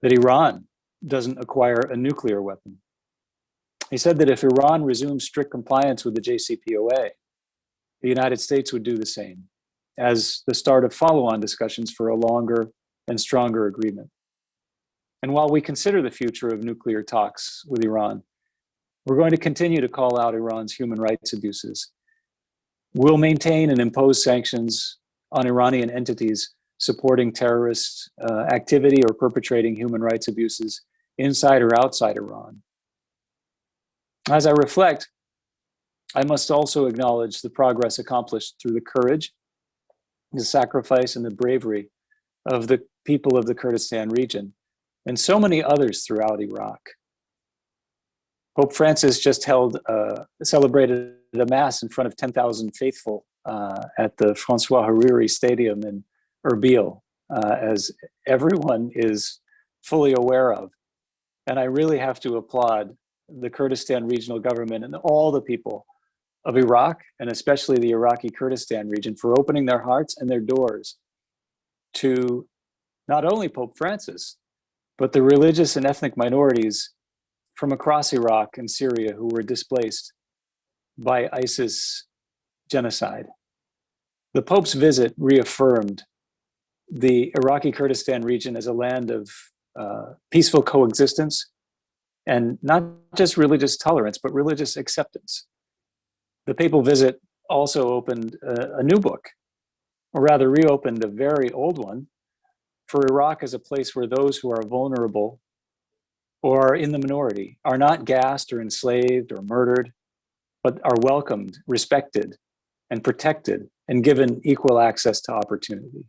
that Iran doesn't acquire a nuclear weapon. He said that if Iran resumes strict compliance with the JCPOA, the United States would do the same, as the start of follow-on discussions for a longer and stronger agreement. And while we consider the future of nuclear talks with Iran, we're going to continue to call out Iran's human rights abuses. We'll maintain and impose sanctions on Iranian entities supporting terrorist activity or perpetrating human rights abuses inside or outside Iran. As I reflect, I must also acknowledge the progress accomplished through the courage, the sacrifice, and the bravery of the people of the Kurdistan region, and so many others throughout Iraq. Pope Francis just celebrated a mass in front of 10,000 faithful at the Francois Hariri Stadium in Erbil, as everyone is fully aware of. And I really have to applaud the Kurdistan regional government and all the people of Iraq, and especially the Iraqi Kurdistan region, for opening their hearts and their doors to not only Pope Francis, but the religious and ethnic minorities from across Iraq and Syria who were displaced by ISIS genocide. The Pope's visit reaffirmed the Iraqi Kurdistan region as a land of peaceful coexistence, and not just religious tolerance, but religious acceptance. The papal visit also opened a new book, or rather reopened a very old one, for Iraq as a place where those who are vulnerable or are in the minority are not gassed or enslaved or murdered, but are welcomed, respected, and protected, and given equal access to opportunity.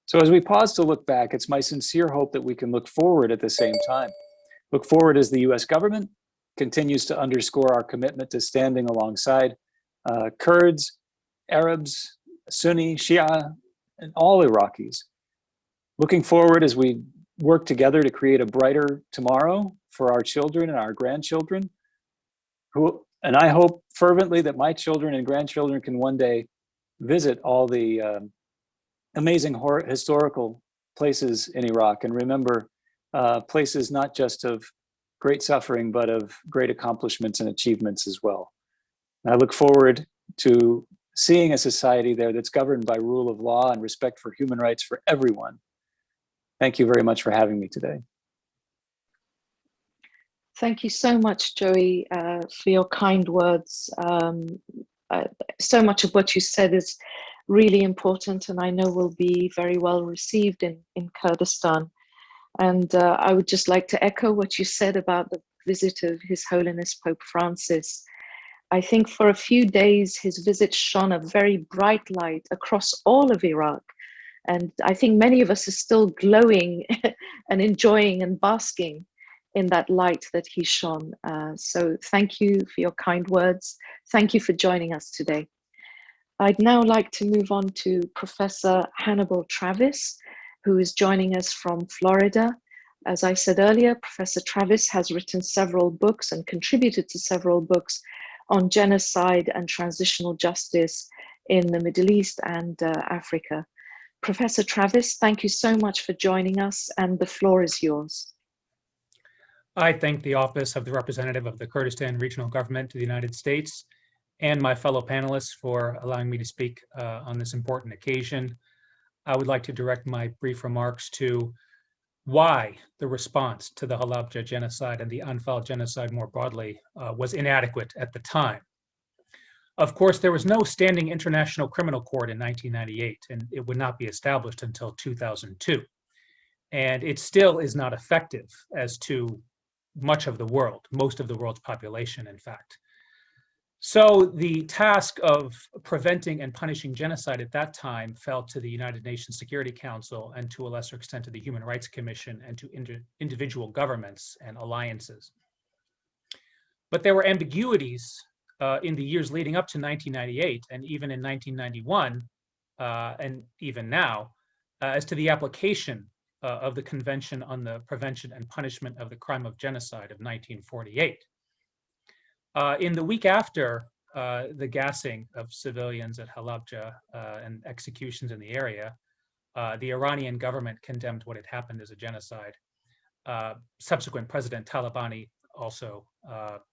So as we pause to look back, it's my sincere hope that we can look forward at the same time. Look forward as the US government continues to underscore our commitment to standing alongside Kurds, Arabs, Sunni, Shia, and all Iraqis. Looking forward as we work together to create a brighter tomorrow for our children and our grandchildren, and I hope fervently that my children and grandchildren can one day visit all the amazing historical places in Iraq and remember places not just of great suffering, but of great accomplishments and achievements as well. And I look forward to seeing a society there that's governed by rule of law and respect for human rights for everyone. Thank you very much for having me today. Thank you so much, Joey, for your kind words. So much of what you said is really important, and I know will be very well received in Kurdistan. And I would just like to echo what you said about the visit of His Holiness Pope Francis. I think for a few days, his visit shone a very bright light across all of Iraq. And I think many of us are still glowing and enjoying and basking in that light that he shone. So thank you for your kind words. Thank you for joining us today. I'd now like to move on to Professor Hannibal Travis, who is joining us from Florida. As I said earlier, Professor Travis has written several books and contributed to several books on genocide and transitional justice in the Middle East and Africa. Professor Travis, thank you so much for joining us, and the floor is yours. I thank the Office of the Representative of the Kurdistan Regional Government to the United States and my fellow panelists for allowing me to speak on this important occasion. I would like to direct my brief remarks to why the response to the Halabja genocide and the Anfal genocide more broadly was inadequate at the time. Of course, there was no standing international criminal court in 1998, and it would not be established until 2002. And it still is not effective as to much of the world, most of the world's population, in fact. So the task of preventing and punishing genocide at that time fell to the United Nations Security Council and to a lesser extent to the Human Rights Commission and to individual governments and alliances. But there were ambiguities in the years leading up to 1998 and even in 1991 and even now as to the application of the Convention on the Prevention and Punishment of the Crime of Genocide of 1948. In the week after the gassing of civilians at Halabja and executions in the area, the Iranian government condemned what had happened as a genocide. Subsequent President Talabani also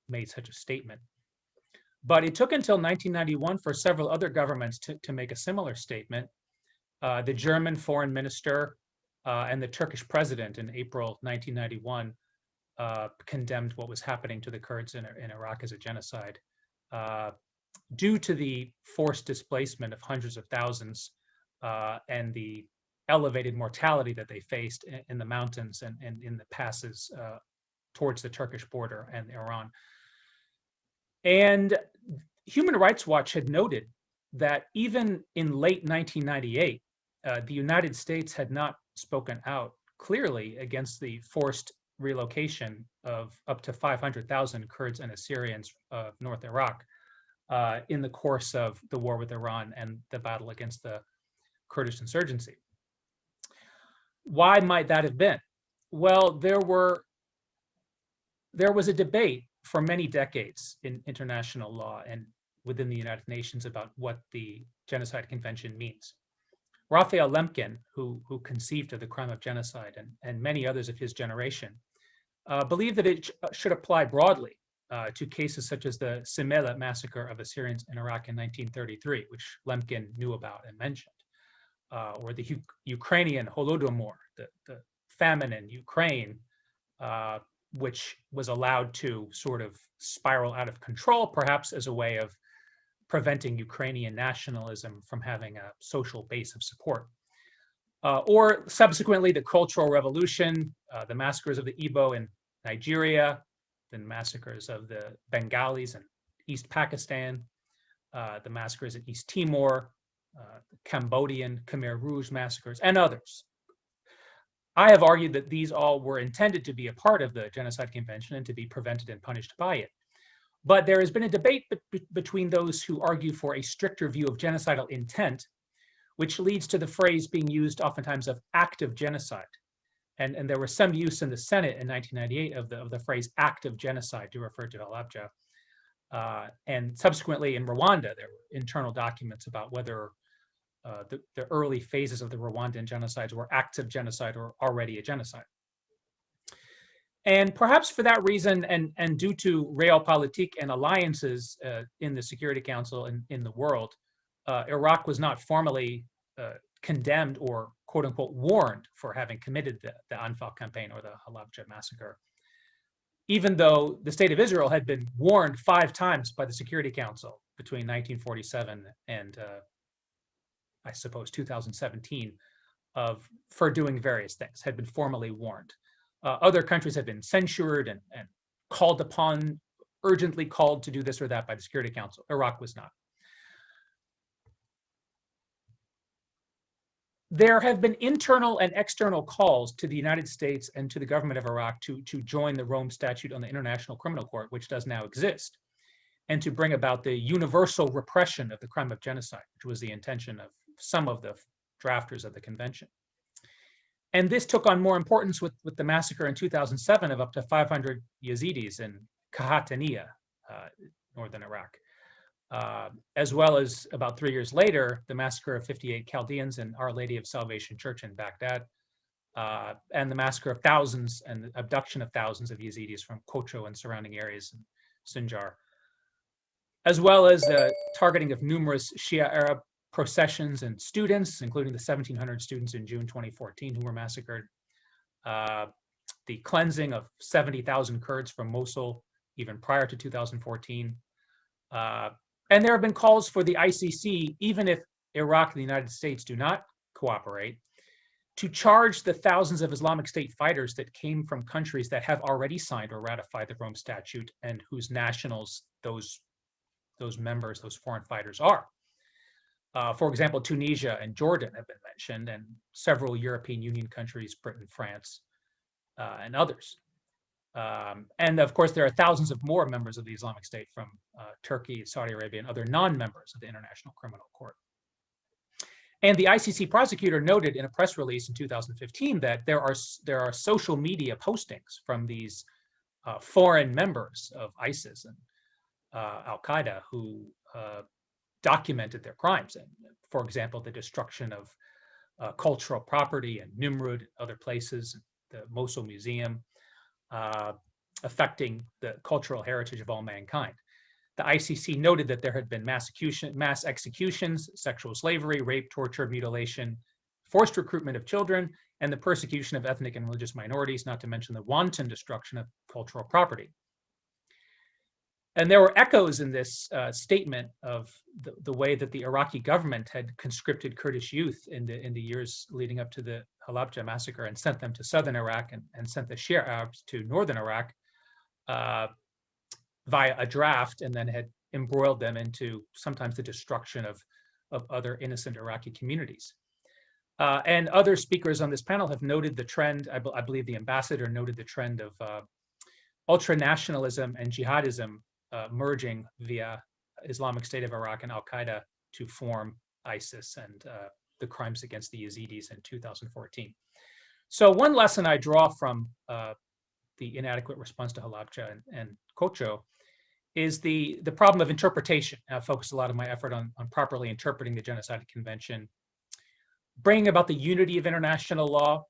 made such a statement. But it took until 1991 for several other governments to make a similar statement. The German foreign minister and the Turkish president in April 1991 condemned what was happening to the Kurds in Iraq as a genocide due to the forced displacement of hundreds of thousands and the elevated mortality that they faced in the mountains and in the passes towards the Turkish border and Iran. And Human Rights Watch had noted that even in late 1998, the United States had not spoken out clearly against the forced relocation of up to 500,000 Kurds and Assyrians of North Iraq in the course of the war with Iran and the battle against the Kurdish insurgency. Why might that have been? Well, there was a debate for many decades in international law and within the United Nations about what the Genocide Convention means. Raphael Lemkin, who conceived of the crime of genocide, and many others of his generation, believed that it should apply broadly to cases such as the Simele massacre of Assyrians in Iraq in 1933, which Lemkin knew about and mentioned, or the Ukrainian Holodomor, the famine in Ukraine, which was allowed to sort of spiral out of control, perhaps as a way of preventing Ukrainian nationalism from having a social base of support. Or subsequently, the Cultural Revolution, the massacres of the Igbo in Nigeria, the massacres of the Bengalis in East Pakistan, the massacres in East Timor, the Cambodian Khmer Rouge massacres, and others. I have argued that these all were intended to be a part of the Genocide Convention and to be prevented and punished by it. But there has been a debate between those who argue for a stricter view of genocidal intent, which leads to the phrase being used oftentimes of active genocide. And there was some use in the Senate in 1998 of the phrase act of genocide to refer to Halabja. And subsequently in Rwanda, there were internal documents about whether the early phases of the Rwandan genocides were acts of genocide or already a genocide. And perhaps for that reason, and due to realpolitik and alliances in the Security Council and in the world, Iraq was not formally condemned or quote unquote warned for having committed the Anfal campaign or the Halabja massacre, even though the State of Israel had been warned 5 times by the Security Council between 1947 and I suppose 2017 for doing various things, had been formally warned. Other countries had been censured and called upon, urgently called to do this or that by the Security Council. Iraq was not. There have been internal and external calls to the United States and to the government of Iraq to join the Rome Statute on the International Criminal Court, which does now exist, and to bring about the universal repression of the crime of genocide, which was the intention of some of the drafters of the convention. And this took on more importance with the massacre in 2007 of up to 500 Yazidis in Qahtaniya, northern Iraq, as well as about 3 years later, the massacre of 58 Chaldeans in Our Lady of Salvation Church in Baghdad, and the massacre of thousands and the abduction of thousands of Yazidis from Kocho and surrounding areas in Sinjar, as well as the targeting of numerous Shia Arab processions and students, including the 1,700 students in June 2014 who were massacred, the cleansing of 70,000 Kurds from Mosul even prior to 2014. And there have been calls for the ICC, even if Iraq and the United States do not cooperate, to charge the thousands of Islamic State fighters that came from countries that have already signed or ratified the Rome Statute and whose nationals those members, those foreign fighters are. For example, Tunisia and Jordan have been mentioned, and several European Union countries, Britain, France, and others. And of course, there are thousands of more members of the Islamic State from Turkey, Saudi Arabia, and other non-members of the International Criminal Court. And the ICC prosecutor noted in a press release in 2015 that there are social media postings from these foreign members of ISIS and Al-Qaeda who documented their crimes. And for example, the destruction of cultural property in Nimrud, other places, the Mosul Museum, affecting the cultural heritage of all mankind. The ICC noted that there had been mass executions, sexual slavery, rape, torture, mutilation, forced recruitment of children, and the persecution of ethnic and religious minorities, not to mention the wanton destruction of cultural property. And there were echoes in this statement of the way that the Iraqi government had conscripted Kurdish youth in the years leading up to the Halabja massacre and sent them to southern Iraq and sent the Shia Arabs to northern Iraq via a draft, and then had embroiled them into sometimes the destruction of other innocent Iraqi communities. And other speakers on this panel have noted the trend, I believe the ambassador noted the trend of ultra-nationalism and jihadism merging via Islamic State of Iraq and Al-Qaeda to form ISIS and the crimes against the Yazidis in 2014. So one lesson I draw from the inadequate response to Halabja and Kocho is the problem of interpretation. I've focused a lot of my effort on properly interpreting the Genocide Convention, bringing about the unity of international law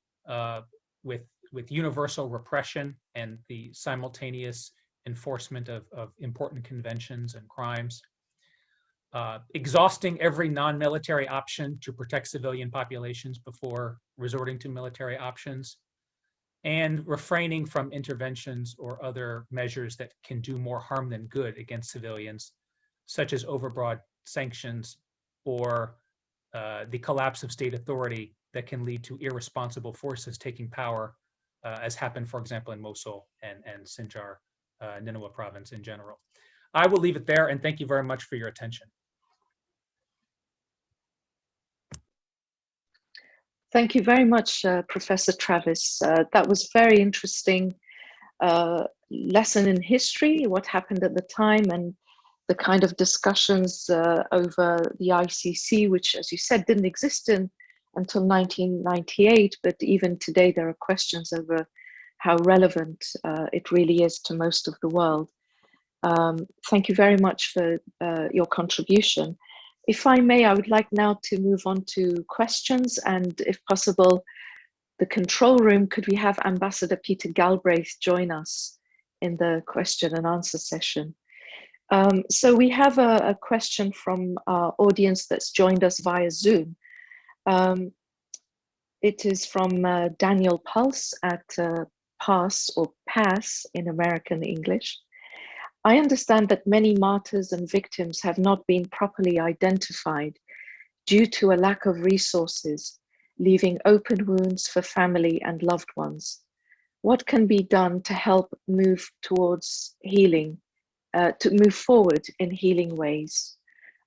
with universal repression and the simultaneous enforcement of important conventions and crimes, exhausting every non-military option to protect civilian populations before resorting to military options, and refraining from interventions or other measures that can do more harm than good against civilians, such as overbroad sanctions or the collapse of state authority that can lead to irresponsible forces taking power, as happened, for example, in Mosul and Sinjar, Nineveh province in general. I will leave it there, and thank you very much for your attention. Thank you very much, Professor Travis. That was very interesting lesson in history, what happened at the time, and the kind of discussions over the ICC, which, as you said, didn't exist until 1998, but even today there are questions over how relevant it really is to most of the world. Thank you very much for your contribution. If I may, I would like now to move on to questions, and if possible, the control room, could we have Ambassador Peter Galbraith join us in the question and answer session? So we have a question from our audience that's joined us via Zoom. It is from Daniel Pulse at PASS or PASS in American English. I understand that many martyrs and victims have not been properly identified due to a lack of resources, leaving open wounds for family and loved ones. What can be done to help move towards healing, to move forward in healing ways?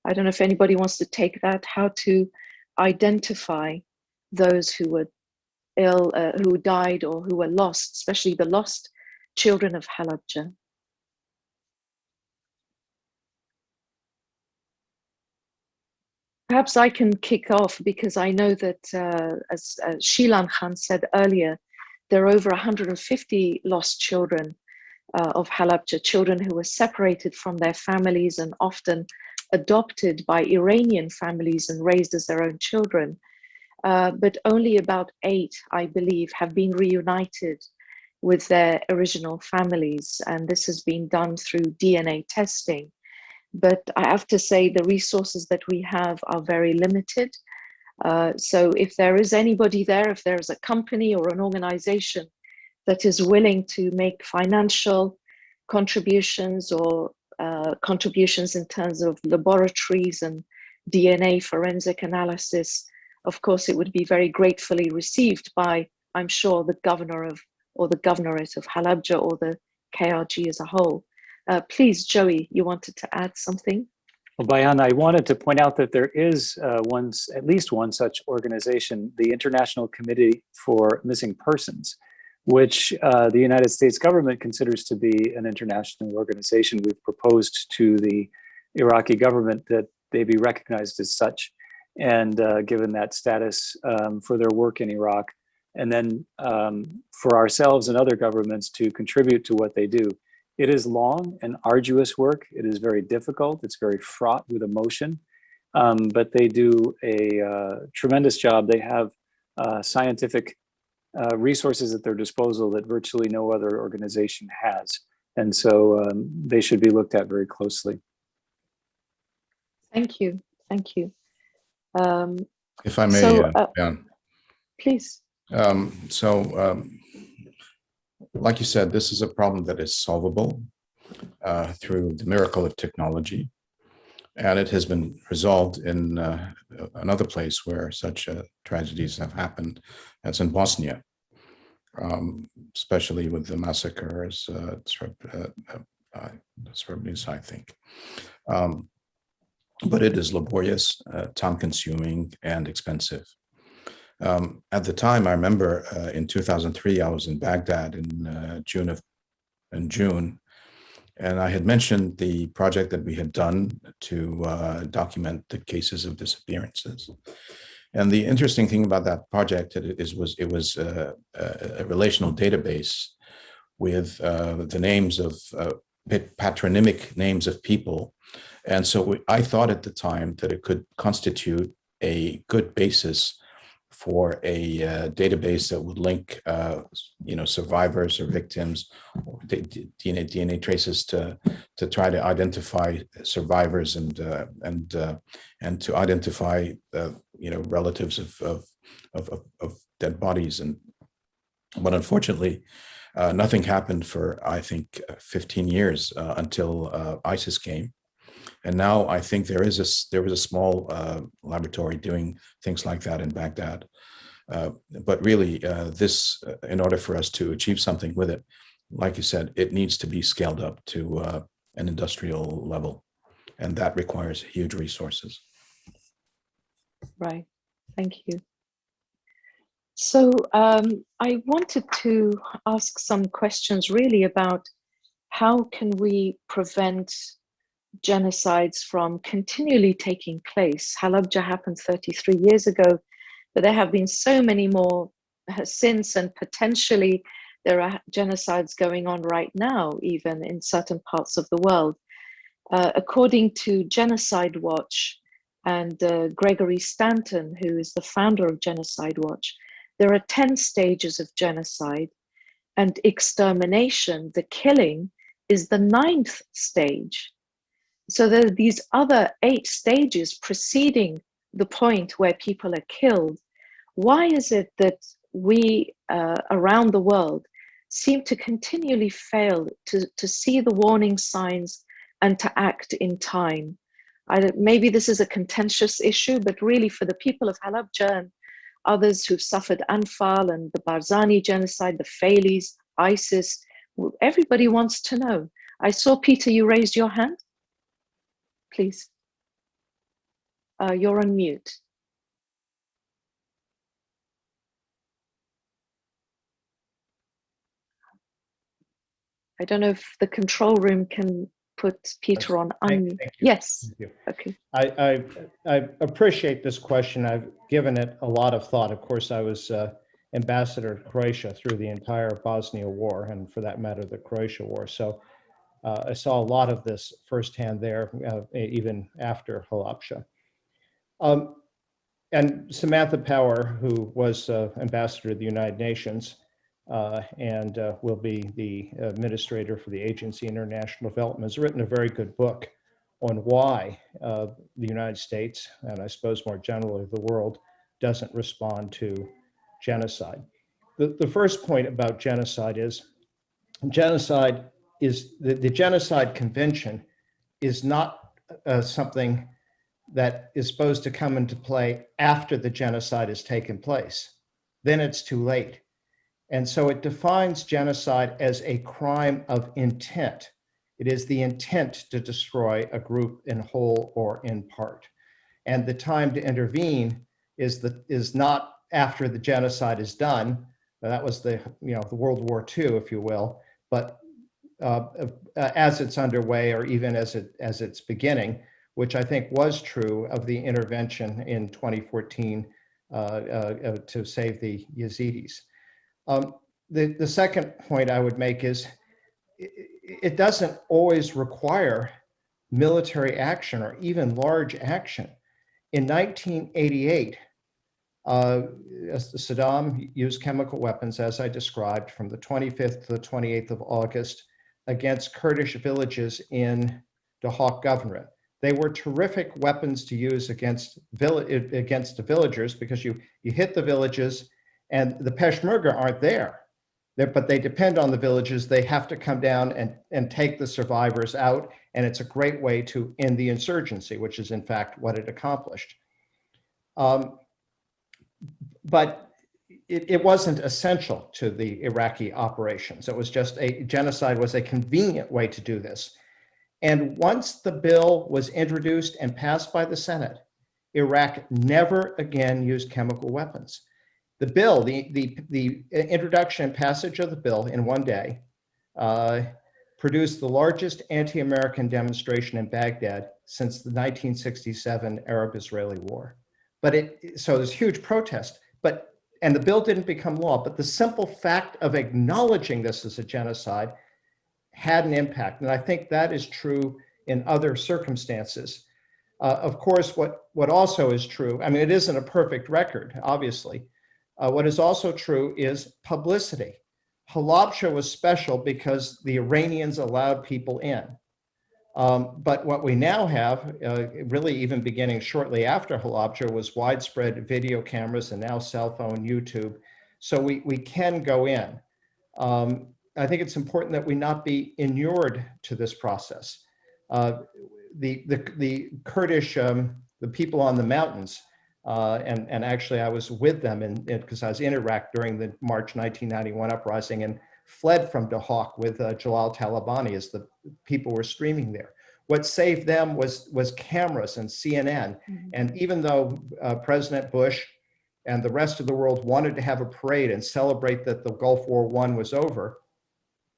I don't know if anybody wants to take that, how to identify those who were ill, who died or who were lost, especially the lost children of Halabja. Perhaps I can kick off, because I know that, as Sheila Khan said earlier, there are over 150 lost children of Halabja, children who were separated from their families and often adopted by Iranian families and raised as their own children. But only about 8, I believe, have been reunited with their original families. And this has been done through DNA testing. But I have to say the resources that we have are very limited. So if there is anybody there, if there is a company or an organization that is willing to make financial contributions or contributions in terms of laboratories and DNA forensic analysis, of course, it would be very gratefully received by, I'm sure, the governor of, or the governorate of Halabja, or the KRG as a whole. Please, Joey, you wanted to add something? Well, Bayan, I wanted to point out that there is at least one such organization, the International Committee for Missing Persons, which the United States government considers to be an international organization. We've proposed to the Iraqi government that they be recognized as such and given that status for their work in Iraq, and then for ourselves and other governments to contribute to what they do. It is long and arduous work. It is very difficult. It's very fraught with emotion, but they do a tremendous job. They have scientific resources at their disposal that virtually no other organization has. And so they should be looked at very closely. Thank you. Thank you. If I may, Jan. Please. Like you said, this is a problem that is solvable through the miracle of technology. And it has been resolved in another place where such tragedies have happened. That's in Bosnia, especially with the massacres, Srebrenica, I think. But it is laborious, time-consuming, and expensive. At the time, I remember in 2003, I was in Baghdad in June, and I had mentioned the project that we had done to document the cases of disappearances. And the interesting thing about that project was it was a relational database with the names of patronymic names of people. And so I thought at the time that it could constitute a good basis for a database that would link, survivors or victims, or DNA traces to try to identify survivors and to identify, relatives of dead bodies. But unfortunately, nothing happened for, I think, 15 years until ISIS came. And now I think there was a small laboratory doing things like that in Baghdad. But really, this, in order for us to achieve something with it, like you said, it needs to be scaled up to an industrial level. And that requires huge resources. Right. Thank you. So I wanted to ask some questions really about how can we prevent genocides from continually taking place. Halabja happened 33 years ago, but there have been so many more since, and potentially there are genocides going on right now, even in certain parts of the world. According to Genocide Watch and Gregory Stanton, who is the founder of Genocide Watch, there are 10 stages of genocide, and extermination, the killing, is the 9th stage. So there are these other 8 stages preceding the point where people are killed. Why is it that we around the world seem to continually fail to see the warning signs and to act in time? Maybe this is a contentious issue, but really for the people of Halabja and others who've suffered Anfal and the Barzani genocide, the Failis, ISIS, everybody wants to know. I saw, Peter, you raised your hand. Please. You're on mute. I don't know if the control room can put Peter on unmute. Yes. Thank you. Okay. I appreciate this question. I've given it a lot of thought. Of course, I was ambassador to Croatia through the entire Bosnia War, and for that matter, the Croatia War. So I saw a lot of this firsthand there, even after Halabja. And Samantha Power, who was ambassador to the United Nations and will be the administrator for the Agency for International Development, has written a very good book on why the United States, and I suppose more generally the world, doesn't respond to genocide. The first point about genocide is the Genocide Convention is not something that is supposed to come into play after the genocide has taken place. Then it's too late. And so it defines genocide as a crime of intent. It is the intent to destroy a group in whole or in part. And the time to intervene is not after the genocide is done, That was the World War II, if you will. But as it's underway, or even as it's beginning, which I think was true of the intervention in 2014 to save the Yazidis. The second point I would make is it doesn't always require military action or even large action. In 1988, Saddam used chemical weapons, as I described, from the 25th to the 28th of August against Kurdish villages in Duhok Governorate. They were terrific weapons to use against the villagers, because you hit the villages and the Peshmerga aren't there. But they depend on the villages. They have to come down and take the survivors out. And it's a great way to end the insurgency, which is in fact what it accomplished. But it wasn't essential to the Iraqi operations. It was just genocide was a convenient way to do this. And once the bill was introduced and passed by the Senate, Iraq never again used chemical weapons. The bill, the introduction and passage of the bill in one day produced the largest anti-American demonstration in Baghdad since the 1967 Arab-Israeli War. So there's huge protest, and the bill didn't become law, but the simple fact of acknowledging this as a genocide had an impact. And I think that is true in other circumstances. Of course, what also is true, I mean, it isn't a perfect record, obviously. What is also true is publicity. Halabja was special because the Iranians allowed people in. But what we now have, really even beginning shortly after Halabja, was widespread video cameras and now cell phone, YouTube. So we can go in. I think it's important that we not be inured to this process. The Kurdish, the people on the mountains, and actually I was with them because I was in Iraq during the March 1991 uprising and fled from Duhok with Jalal Talabani as the people were streaming there. What saved them was cameras and CNN. Mm-hmm. And even though President Bush and the rest of the world wanted to have a parade and celebrate that the Gulf War I was over,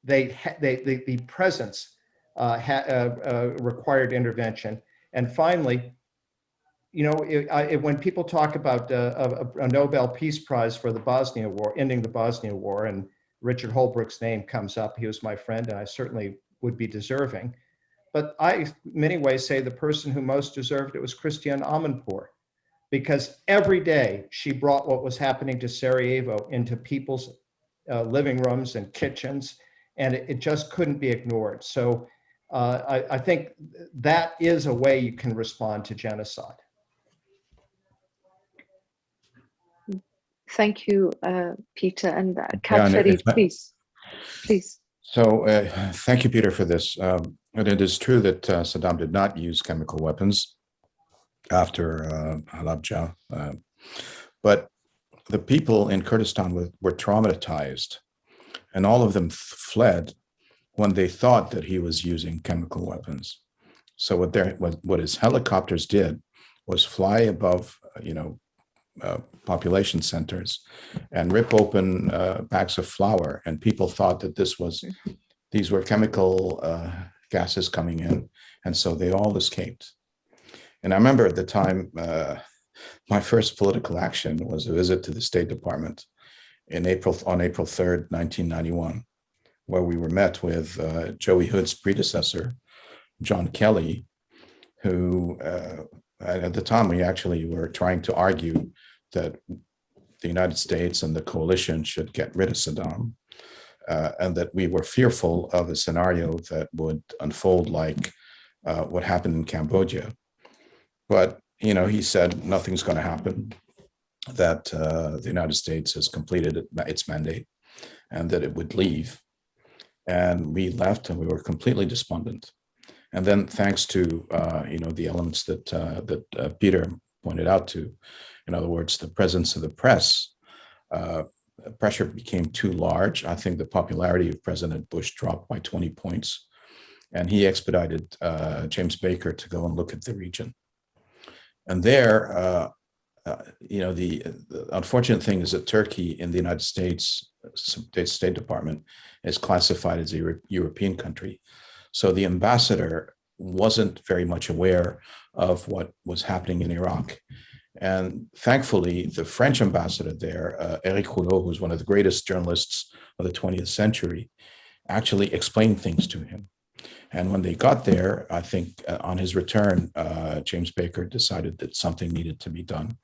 the presence required intervention. And finally, when people talk about a Nobel Peace Prize for the Bosnia War, ending the Bosnia War, and Richard Holbrooke's name comes up, he was my friend, and I certainly would be deserving. But I, in many ways, say the person who most deserved it was Christiane Amanpour, because every day she brought what was happening to Sarajevo into people's living rooms and kitchens, and it just couldn't be ignored. So I think that is a way you can respond to genocide. Thank you, Peter. And Kat Ferry, please. So thank you, Peter, for this. And it is true that Saddam did not use chemical weapons after Halabja, but the people in Kurdistan were traumatized, and all of them fled when they thought that he was using chemical weapons. So what his helicopters did was fly above, population centers and rip open bags of flour, and people thought that these were chemical gases coming in, and so they all escaped. And I remember at the time, my first political action was a visit to the State Department on April 3rd, 1991, where we were met with Joey Hood's predecessor, John Kelly, who at the time we actually were trying to argue that the United States and the coalition should get rid of Saddam, and that we were fearful of a scenario that would unfold like what happened in Cambodia. But, he said nothing's going to happen, that the United States has completed its mandate and that it would leave. And we left and we were completely despondent. And then thanks to, the elements that Peter pointed out to, in other words, the presence of the press, pressure became too large. I think the popularity of President Bush dropped by 20 points, and he expedited James Baker to go and look at the region. And there, the unfortunate thing is that Turkey in the United States State Department is classified as a European country. So the ambassador wasn't very much aware of what was happening in Iraq. And thankfully, the French ambassador there, Elie, who's one of the greatest journalists of the 20th century, actually explained things to him. And when they got there, I think on his return, James Baker decided that something needed to be done.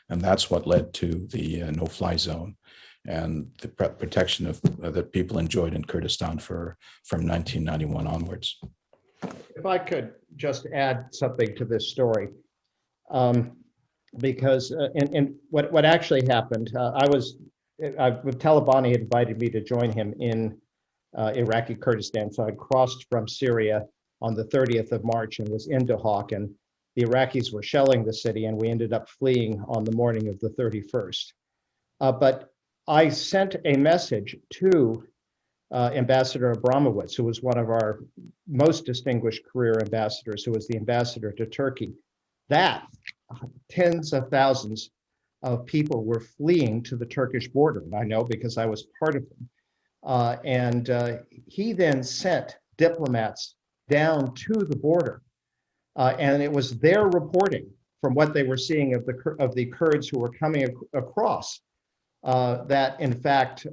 And that's what led to the no-fly zone and the protection of that people enjoyed in Kurdistan from 1991 onwards. If I could just add something to this story, because in what actually happened, Talabani had invited me to join him in Iraqi Kurdistan. So I crossed from Syria on the 30th of March and was in Dahak, and the Iraqis were shelling the city, and we ended up fleeing on the morning of the 31st. But I sent a message to Ambassador Abramowitz, who was one of our most distinguished career ambassadors, who was the ambassador to Turkey, that tens of thousands of people were fleeing to the Turkish border. And I know because I was part of them. And he then sent diplomats down to the border. And it was their reporting from what they were seeing of the Kurds who were coming across that, in fact,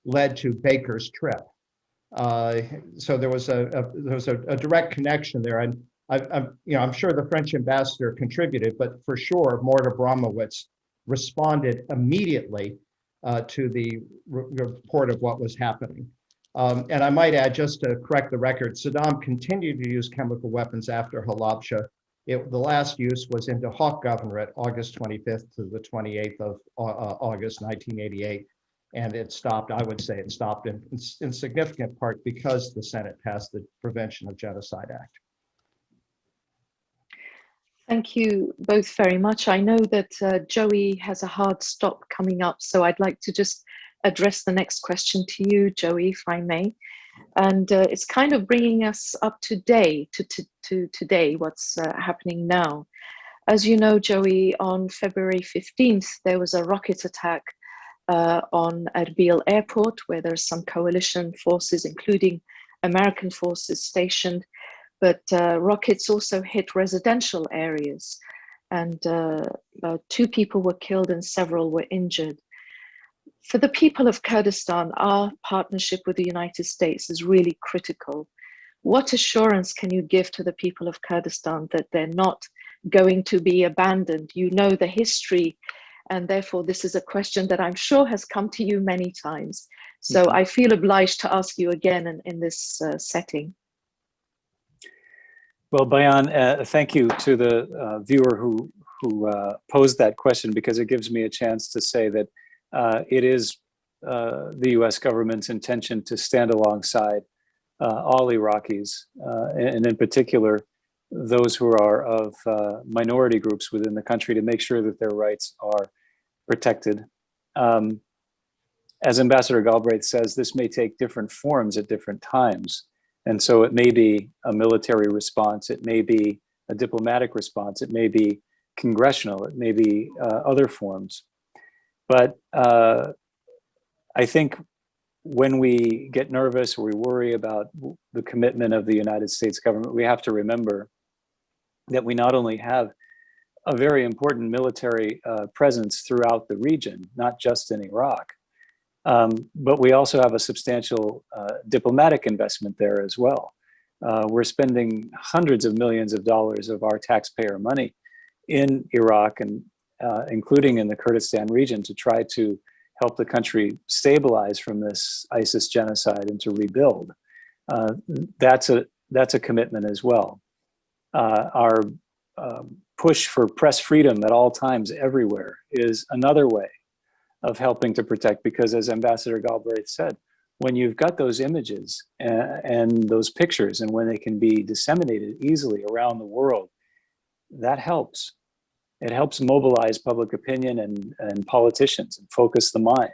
led to Baker's trip. So there was a direct connection there. And I'm sure the French ambassador contributed, but for sure, Mort Abramowitz responded immediately to the report of what was happening. And I might add, just to correct the record, Saddam continued to use chemical weapons after Halabja. The last use was in Dahak Governorate, August 25th to the 28th of August 1988. And it stopped, I would say it stopped in significant part because the Senate passed the Prevention of Genocide Act. Thank you both very much. I know that Joey has a hard stop coming up, so I'd like to just address the next question to you, Joey, if I may. And it's kind of bringing us up to today, what's happening now. As you know, Joey, on February 15th, there was a rocket attack on Erbil airport, where there's some coalition forces, including American forces stationed. But rockets also hit residential areas, and 2 people were killed and several were injured. For the people of Kurdistan, our partnership with the United States is really critical. What assurance can you give to the people of Kurdistan that they're not going to be abandoned? You know the history, and therefore this is a question that I'm sure has come to you many times. So I feel obliged to ask you again in this setting. Well, Bayan, thank you to the viewer who posed that question, because it gives me a chance to say that it is the US government's intention to stand alongside all Iraqis, and in particular, those who are of minority groups within the country, to make sure that their rights are protected. As Ambassador Galbraith says, this may take different forms at different times. And so it may be a military response, it may be a diplomatic response, it may be congressional, it may be other forms. But I think when we get nervous or we worry about the commitment of the United States government, we have to remember that we not only have a very important military presence throughout the region, not just in Iraq, but we also have a substantial diplomatic investment there as well. We're spending hundreds of millions of dollars of our taxpayer money in Iraq, and including in the Kurdistan region, to try to help the country stabilize from this ISIS genocide and to rebuild. That's a commitment as well. Our push for press freedom at all times, everywhere, is another way of helping to protect, because as Ambassador Galbraith said, when you've got those images and those pictures, and when they can be disseminated easily around the world, that helps. It helps mobilize public opinion and politicians and focus the mind.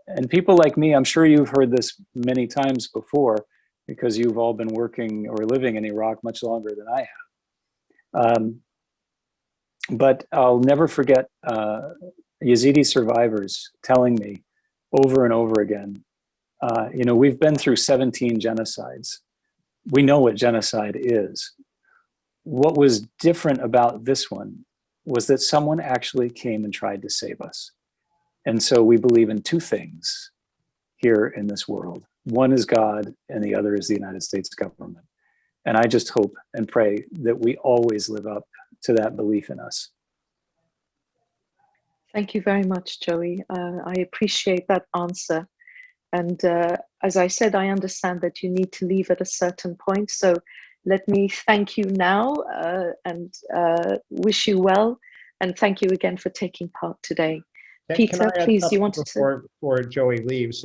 And people like me, I'm sure you've heard this many times before, because you've all been working or living in Iraq much longer than I have. But I'll never forget Yazidi survivors telling me over and over again, you know, we've been through 17 genocides. We know what genocide is. What was different about this one was that someone actually came and tried to save us. And so we believe in two things here in this world. One is God, and the other is the United States government. And I just hope and pray that we always live up to that belief in us. Thank you very much, Joey. I appreciate that answer. And as I said, I understand that you need to leave at a certain point. So let me thank you now and wish you well. And thank you again for taking part today. Peter, please, you wanted to... Before Joey leaves,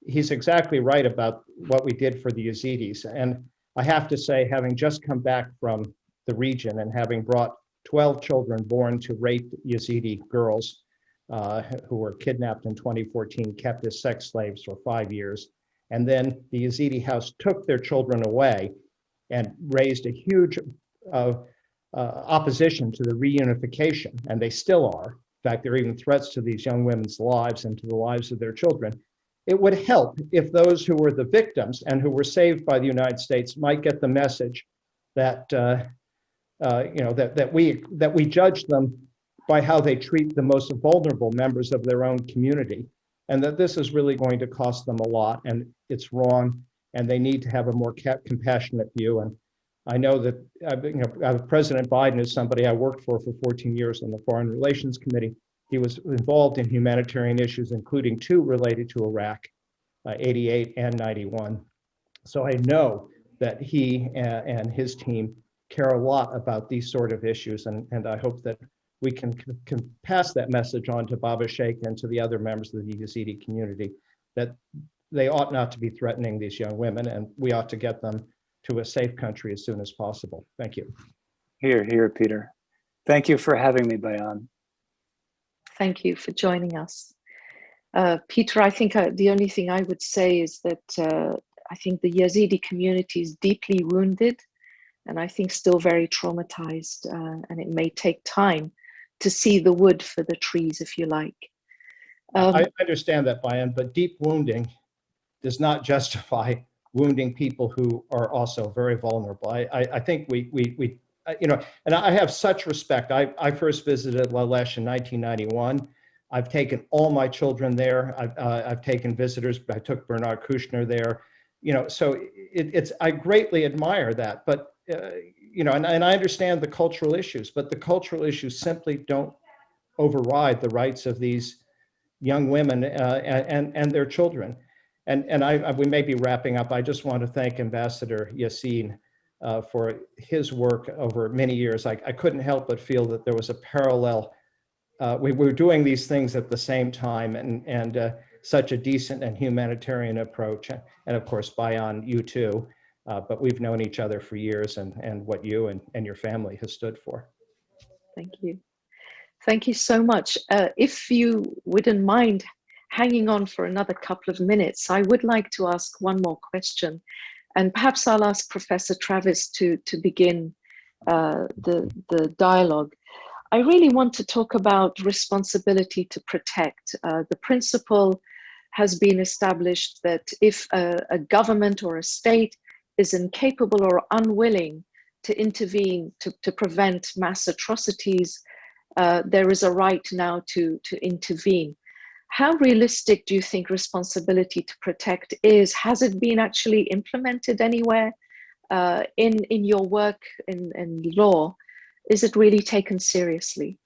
he's exactly right about what we did for the Yazidis. And I have to say, having just come back from the region and having brought 12 children born to raped Yazidi girls who were kidnapped in 2014, kept as sex slaves for 5 years. And then the Yazidi house took their children away and raised a huge opposition to the reunification, and they still are. In fact, there are even threats to these young women's lives and to the lives of their children. It would help if those who were the victims and who were saved by the United States might get the message that you know, that we judge them by how they treat the most vulnerable members of their own community, and that this is really going to cost them a lot, and it's wrong, and they need to have a more compassionate view. And I know that you know, President Biden is somebody I worked for 14 years on the Foreign Relations Committee. He was involved in humanitarian issues, including 2 related to Iraq, 88 and 91. So I know that he and his team care a lot about these sort of issues, and I hope that we can pass that message on to Baba Sheikh and to the other members of the Yazidi community, that they ought not to be threatening these young women, and we ought to get them to a safe country as soon as possible. Thank you. Here, here, Peter. Thank you for having me, Bayan. Thank you for joining us. Peter, I think the only thing I would say is that I think the Yazidi community is deeply wounded, and I think still very traumatized, and it may take time to see the wood for the trees, if you like. I understand that, Bayan, but deep wounding does not justify wounding people who are also very vulnerable. I think we you know, and I have such respect. I first visited Lalesh in 1991. I've taken all my children there. I've taken visitors. I took Bernard Kouchner there. You know, so I greatly admire that. But you know, and I understand the cultural issues, but the cultural issues simply don't override the rights of these young women and their children. And we may be wrapping up. I just want to thank Ambassador Yassin for his work over many years. I couldn't help but feel that there was a parallel. We were doing these things at the same time, and such a decent and humanitarian approach. And of course, Bayan, you too. But we've known each other for years, and what you and your family has stood for. Thank you. Thank you so much. If you wouldn't mind hanging on for another couple of minutes, I would like to ask one more question. And perhaps I'll ask Professor Travis to begin the dialogue. I really want to talk about responsibility to protect. The principle has been established that if a government or a state is incapable or unwilling to intervene to prevent mass atrocities, there is a right now to intervene. How realistic do you think responsibility to protect is? Has it been actually implemented anywhere in your work in law? Is it really taken seriously?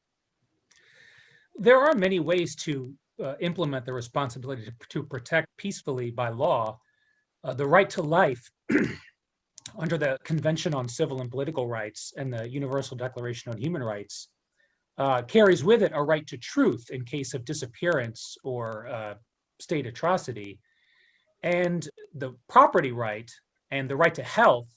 There are many ways to implement the responsibility to protect peacefully by law. The right to life under the Convention on Civil and Political Rights and the Universal Declaration on Human Rights carries with it a right to truth in case of disappearance or state atrocity. And the property right and the right to health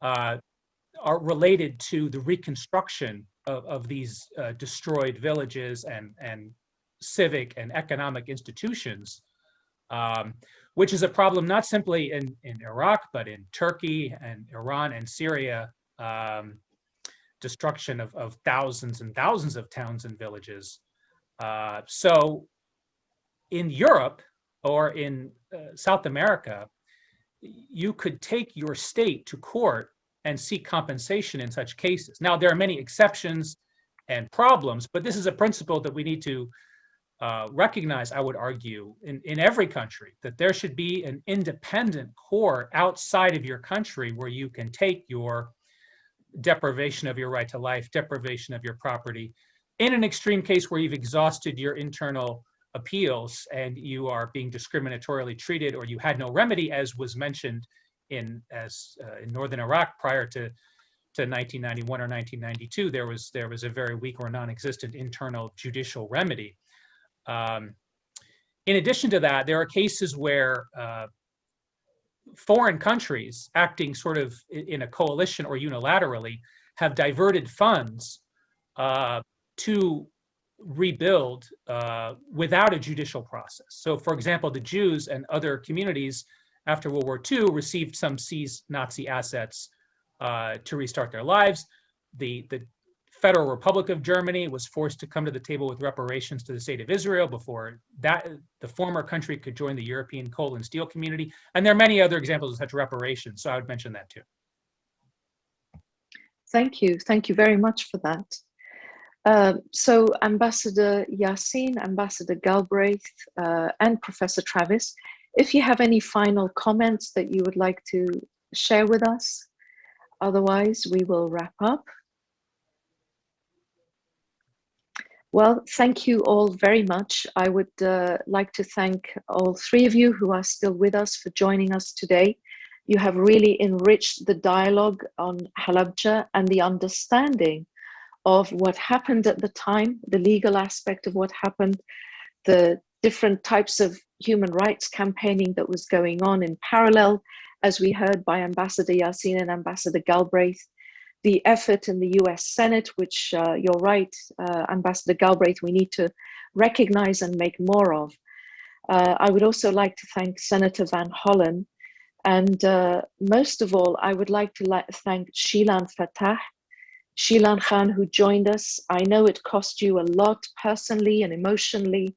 are related to the reconstruction of these destroyed villages and civic and economic institutions, which is a problem not simply in Iraq, but in Turkey and Iran and Syria. destruction of thousands and thousands of towns and villages. So in Europe or in South America, you could take your state to court and seek compensation in such cases. Now, there are many exceptions and problems, but this is a principle that we need to recognize, I would argue, in every country, that there should be an independent court outside of your country where you can take your deprivation of your right to life, deprivation of your property, in an extreme case where you've exhausted your internal appeals and you are being discriminatorily treated, or you had no remedy, as was mentioned in northern Iraq prior to 1991 or 1992. There was a very weak or non-existent internal judicial remedy. In addition to that, there are cases where foreign countries acting sort of in a coalition or unilaterally have diverted funds to rebuild without a judicial process. So, for example, the Jews and other communities after World War II received some seized Nazi assets to restart their lives. The Federal Republic of Germany was forced to come to the table with reparations to the State of Israel before that the former country could join the European coal and steel community. And there are many other examples of such reparations, so I would mention that too. Thank you. Thank you very much for that. So Ambassador Yassin, Ambassador Galbraith, and Professor Travis, if you have any final comments that you would like to share with us, otherwise we will wrap up. Well, thank you all very much. I would like to thank all three of you who are still with us for joining us today. You have really enriched the dialogue on Halabja and the understanding of what happened at the time, the legal aspect of what happened, the different types of human rights campaigning that was going on in parallel, as we heard by Ambassador Yassin and Ambassador Galbraith, the effort in the US Senate, which you're right, Ambassador Galbraith, we need to recognize and make more of. I would also like to thank Senator Van Hollen. And most of all, I would like to thank Sheila Khan, who joined us. I know it cost you a lot personally and emotionally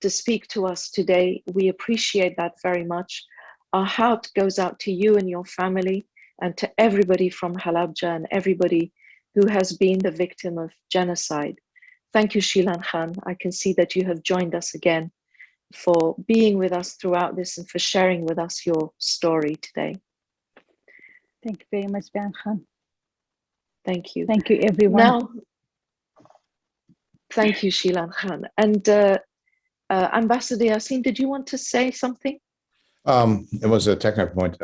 to speak to us today. We appreciate that very much. Our heart goes out to you and your family, and to everybody from Halabja and everybody who has been the victim of genocide. Thank you, Sheila Khan. I can see that you have joined us again, for being with us throughout this and for sharing with us your story today. Thank you very much, Bian Khan. Thank you. Thank you, everyone. Now, thank you, Sheila Khan. And Ambassador Yassin, did you want to say something? It was a technical point.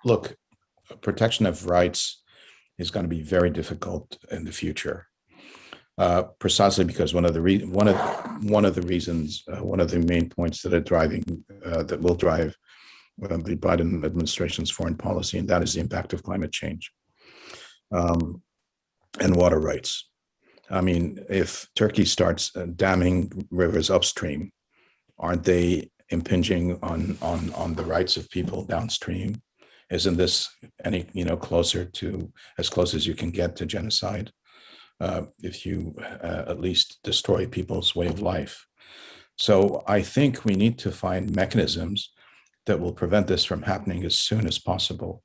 Look, protection of rights is going to be very difficult in the future, precisely because one of the main points that are driving that will drive the Biden administration's foreign policy, and that is the impact of climate change and water rights. I mean, if Turkey starts damming rivers upstream, aren't they impinging on the rights of people downstream? Isn't this any closer to, as close as you can get to genocide, if you at least destroy people's way of life? So I think we need to find mechanisms that will prevent this from happening as soon as possible.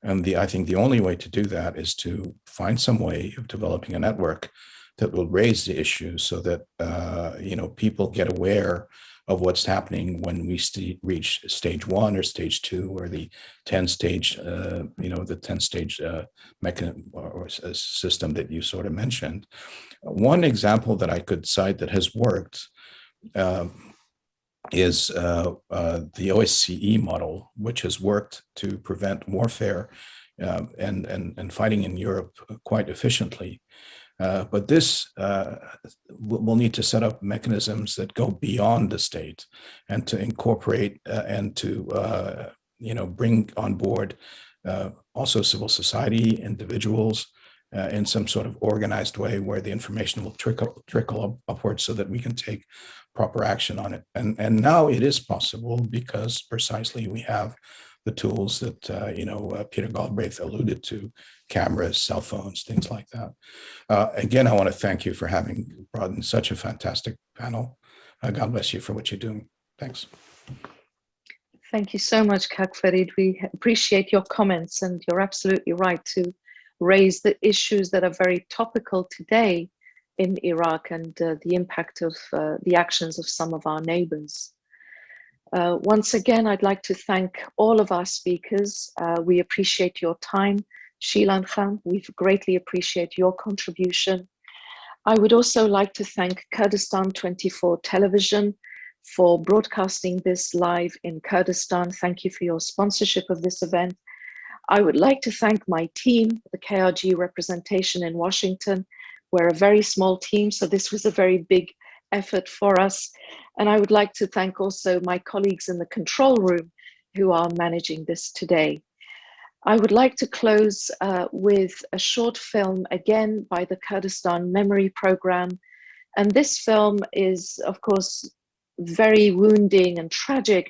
And I think the only way to do that is to find some way of developing a network that will raise the issue so that people get aware of what's happening when we reach stage 1 or stage 2 or the 10-stage, the 10-stage mechanism or system that you sort of mentioned. One example that I could cite that has worked is the OSCE model, which has worked to prevent warfare and fighting in Europe quite efficiently. But this will need to set up mechanisms that go beyond the state and to incorporate and to bring on board also civil society, individuals in some sort of organized way where the information will trickle upwards so that we can take proper action on it. And now it is possible because precisely we have the tools that, Peter Galbraith alluded to, cameras, cell phones, things like that. Again, I want to thank you for having brought in such a fantastic panel. God bless you for what you're doing. Thanks. Thank you so much, Kak Farid. We appreciate your comments, and you're absolutely right to raise the issues that are very topical today in Iraq and the impact of the actions of some of our neighbors. Once again, I'd like to thank all of our speakers. We appreciate your time. Sheila Khan, we greatly appreciate your contribution. I would also like to thank Kurdistan 24 Television for broadcasting this live in Kurdistan. Thank you for your sponsorship of this event. I would like to thank my team, the KRG representation in Washington. We're a very small team, so this was a very big effort for us. And I would like to thank also my colleagues in the control room who are managing this today. I would like to close with a short film, again, by the Kurdistan Memory Program. And this film is, of course, very wounding and tragic,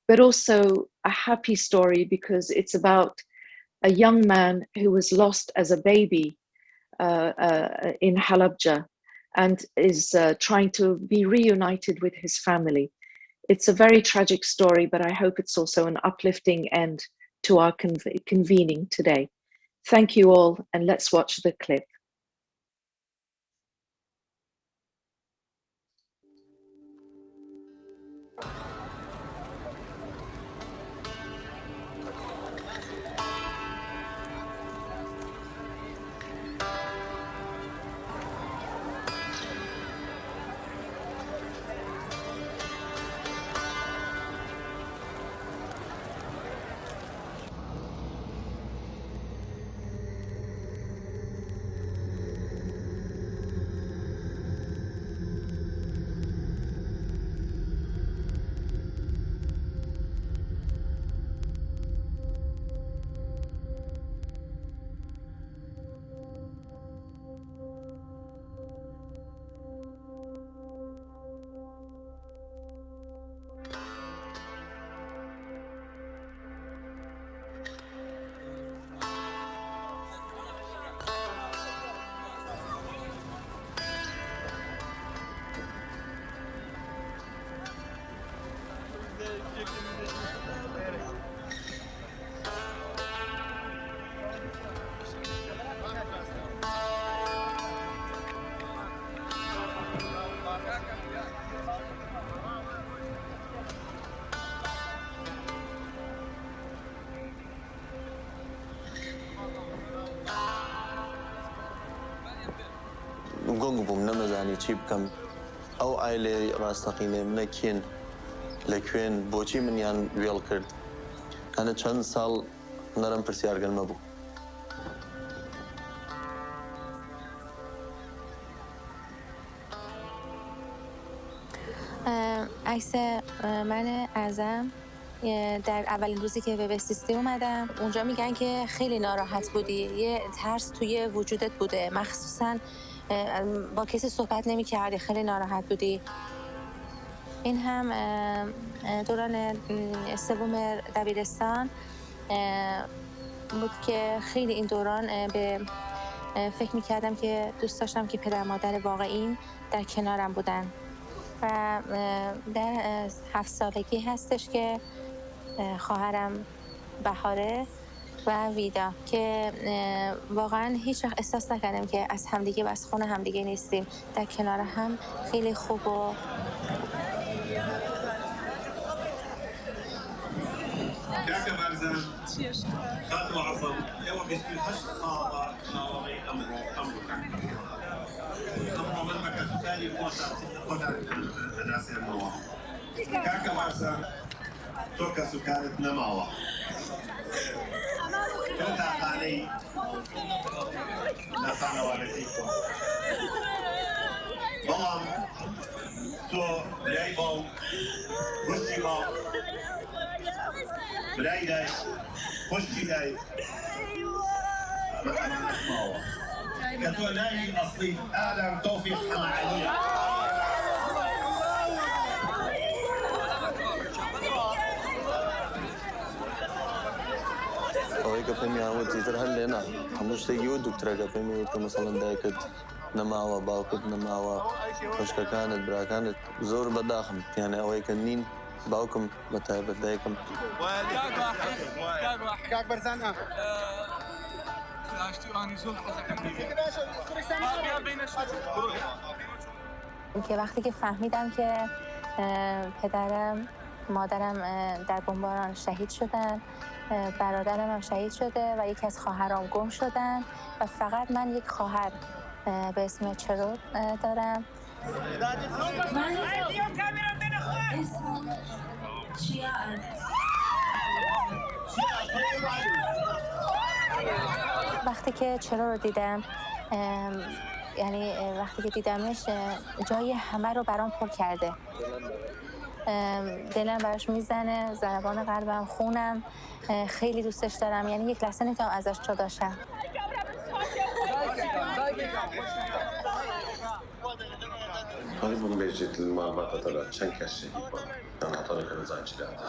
but also a happy story because it's about a young man who was lost as a baby in Halabja and is trying to be reunited with his family. It's a very tragic story, but I hope it's also an uplifting end to our convening today. Thank you all, and let's watch the clip. گنگ بوم نمزانی چی بکەم ئەو ئایلێ ڕاستەقینێ منەکێن لەکوێن بۆچی منیان وێڵ کرد ئەنە چەند ساڵ نەرم پرسیارگەنمە بوو. عکس من ازم در اولین روزی که به سیستی اومدم اونجا میگن که خیلی ناراحت بودی، یه ترس توی وجودت بوده، مخصوصا با کسی صحبت نمی کردی، خیلی ناراحت بودی. این هم دوران سوم دبیرستان بود که خیلی این دوران به فکر میکردم که دوست داشتم که پدر مادر واقعیم در کنارم بودن. و در 7 سالگی هستش که خواهرم بهاره و ویدا که واقعا هیچ وقت احساس نکردم که از همدیگه و از خونه همدیگه نیستیم، در کنار هم خیلی خوب و توكا سكارت نماوة كنت علي نصانا والديكو بلام تو بلايبو وشيبو بلايداي وشيداي نماوة كتوناي أصلي آدم توفيق حمعانية ئەوەی کە پێمی هاوتیتر هەر لێنا هەموو شتێکی و دکتۆرەکە پێمی وت کە مەسەڵەن دایکت نەماوە باوکت نەماوە خوشکەکانت براکانت زۆر بەداخم یانە ئەوەی کە نین باوکم بە تایبەت دایکم كاك برزانة که وقتی که فهمیدم که پدرم مادرم در بمباران شهید شدن، برادرم هم شهید شده و یکی از خواهرام گم شدن و فقط من یک خواهر به اسم چرور دارم. وقتی که چرور رو دیدم، یعنی وقتی که دیدمش جای همه رو برام پر کرده. دلم براش میزنه، ضربان قلبم، خونم، خیلی دوستش دارم، یعنی یک لحظه نمیتونم ازش جدا شم.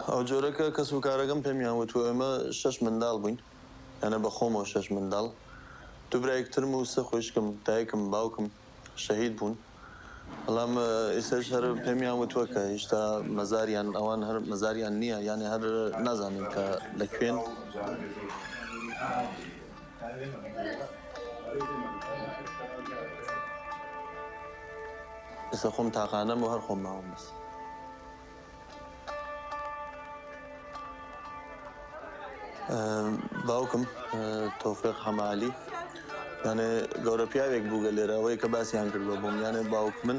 ئەو جۆرەکە کەس و کارەکەم پێمیان وتوە ئێمە 6 منداڵ بووین یانە بە خۆمەوە 6 منداڵ دوو برایەکترم و سە خوشکم دایکم باوکم شەهید بوون بەڵام ئێستاش هەر پێمیان وتووە کە هێشتا مەزاریان ئەوان هەر مەزاریان نییە یانێ هەر نازانین کە لەکوێن ئێستا خۆم تاقانەم و هەر خۆم ماوەم بەس باوکم تۆفیق حەمالی یانێ گەورە پیاوێک بووگە لێرە ئەوەی کە باسییان کردووە بووم یانێ باوک من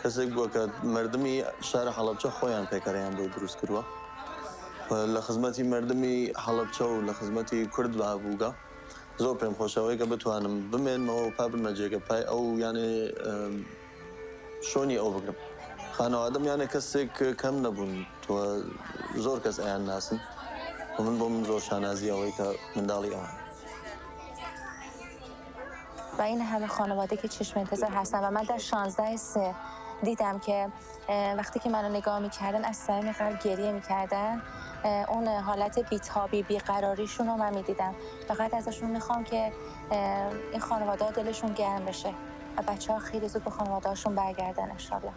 کەسێک بووە کە مردمی شارە حەڵەبجە خۆیان پێکەرەیان بۆی دروست کردووە لە خزمەتی مردمی حەڵەبجە و لە خزمەتی کورد بابووگە زۆر پێم خۆشەوەی کە بتوانم بمێنمەوە و پا بمە جێگە پای ئەو یانێ شۆنی ئەو بگرم خانەوادەم یانێ کەسێک کەم نەبوون تۆ زۆر کەس ئەیان ناسن و من بۆ من زۆر شانازی ئەوەی کە منداڵی ئەوان و این همه خانواده که چشم انتظار هستن و من در 16/3 دیدم که وقتی که منو نگاه میکردن از صمیم قلب گریه میکردن، اون حالت بیتابی بیقراریشون رو من میدیدم. فقط ازشون میخوام که این خانواده ها دلشون گرم بشه و بچه ها خیلی زود به خانواده هاشون برگردن انشالله.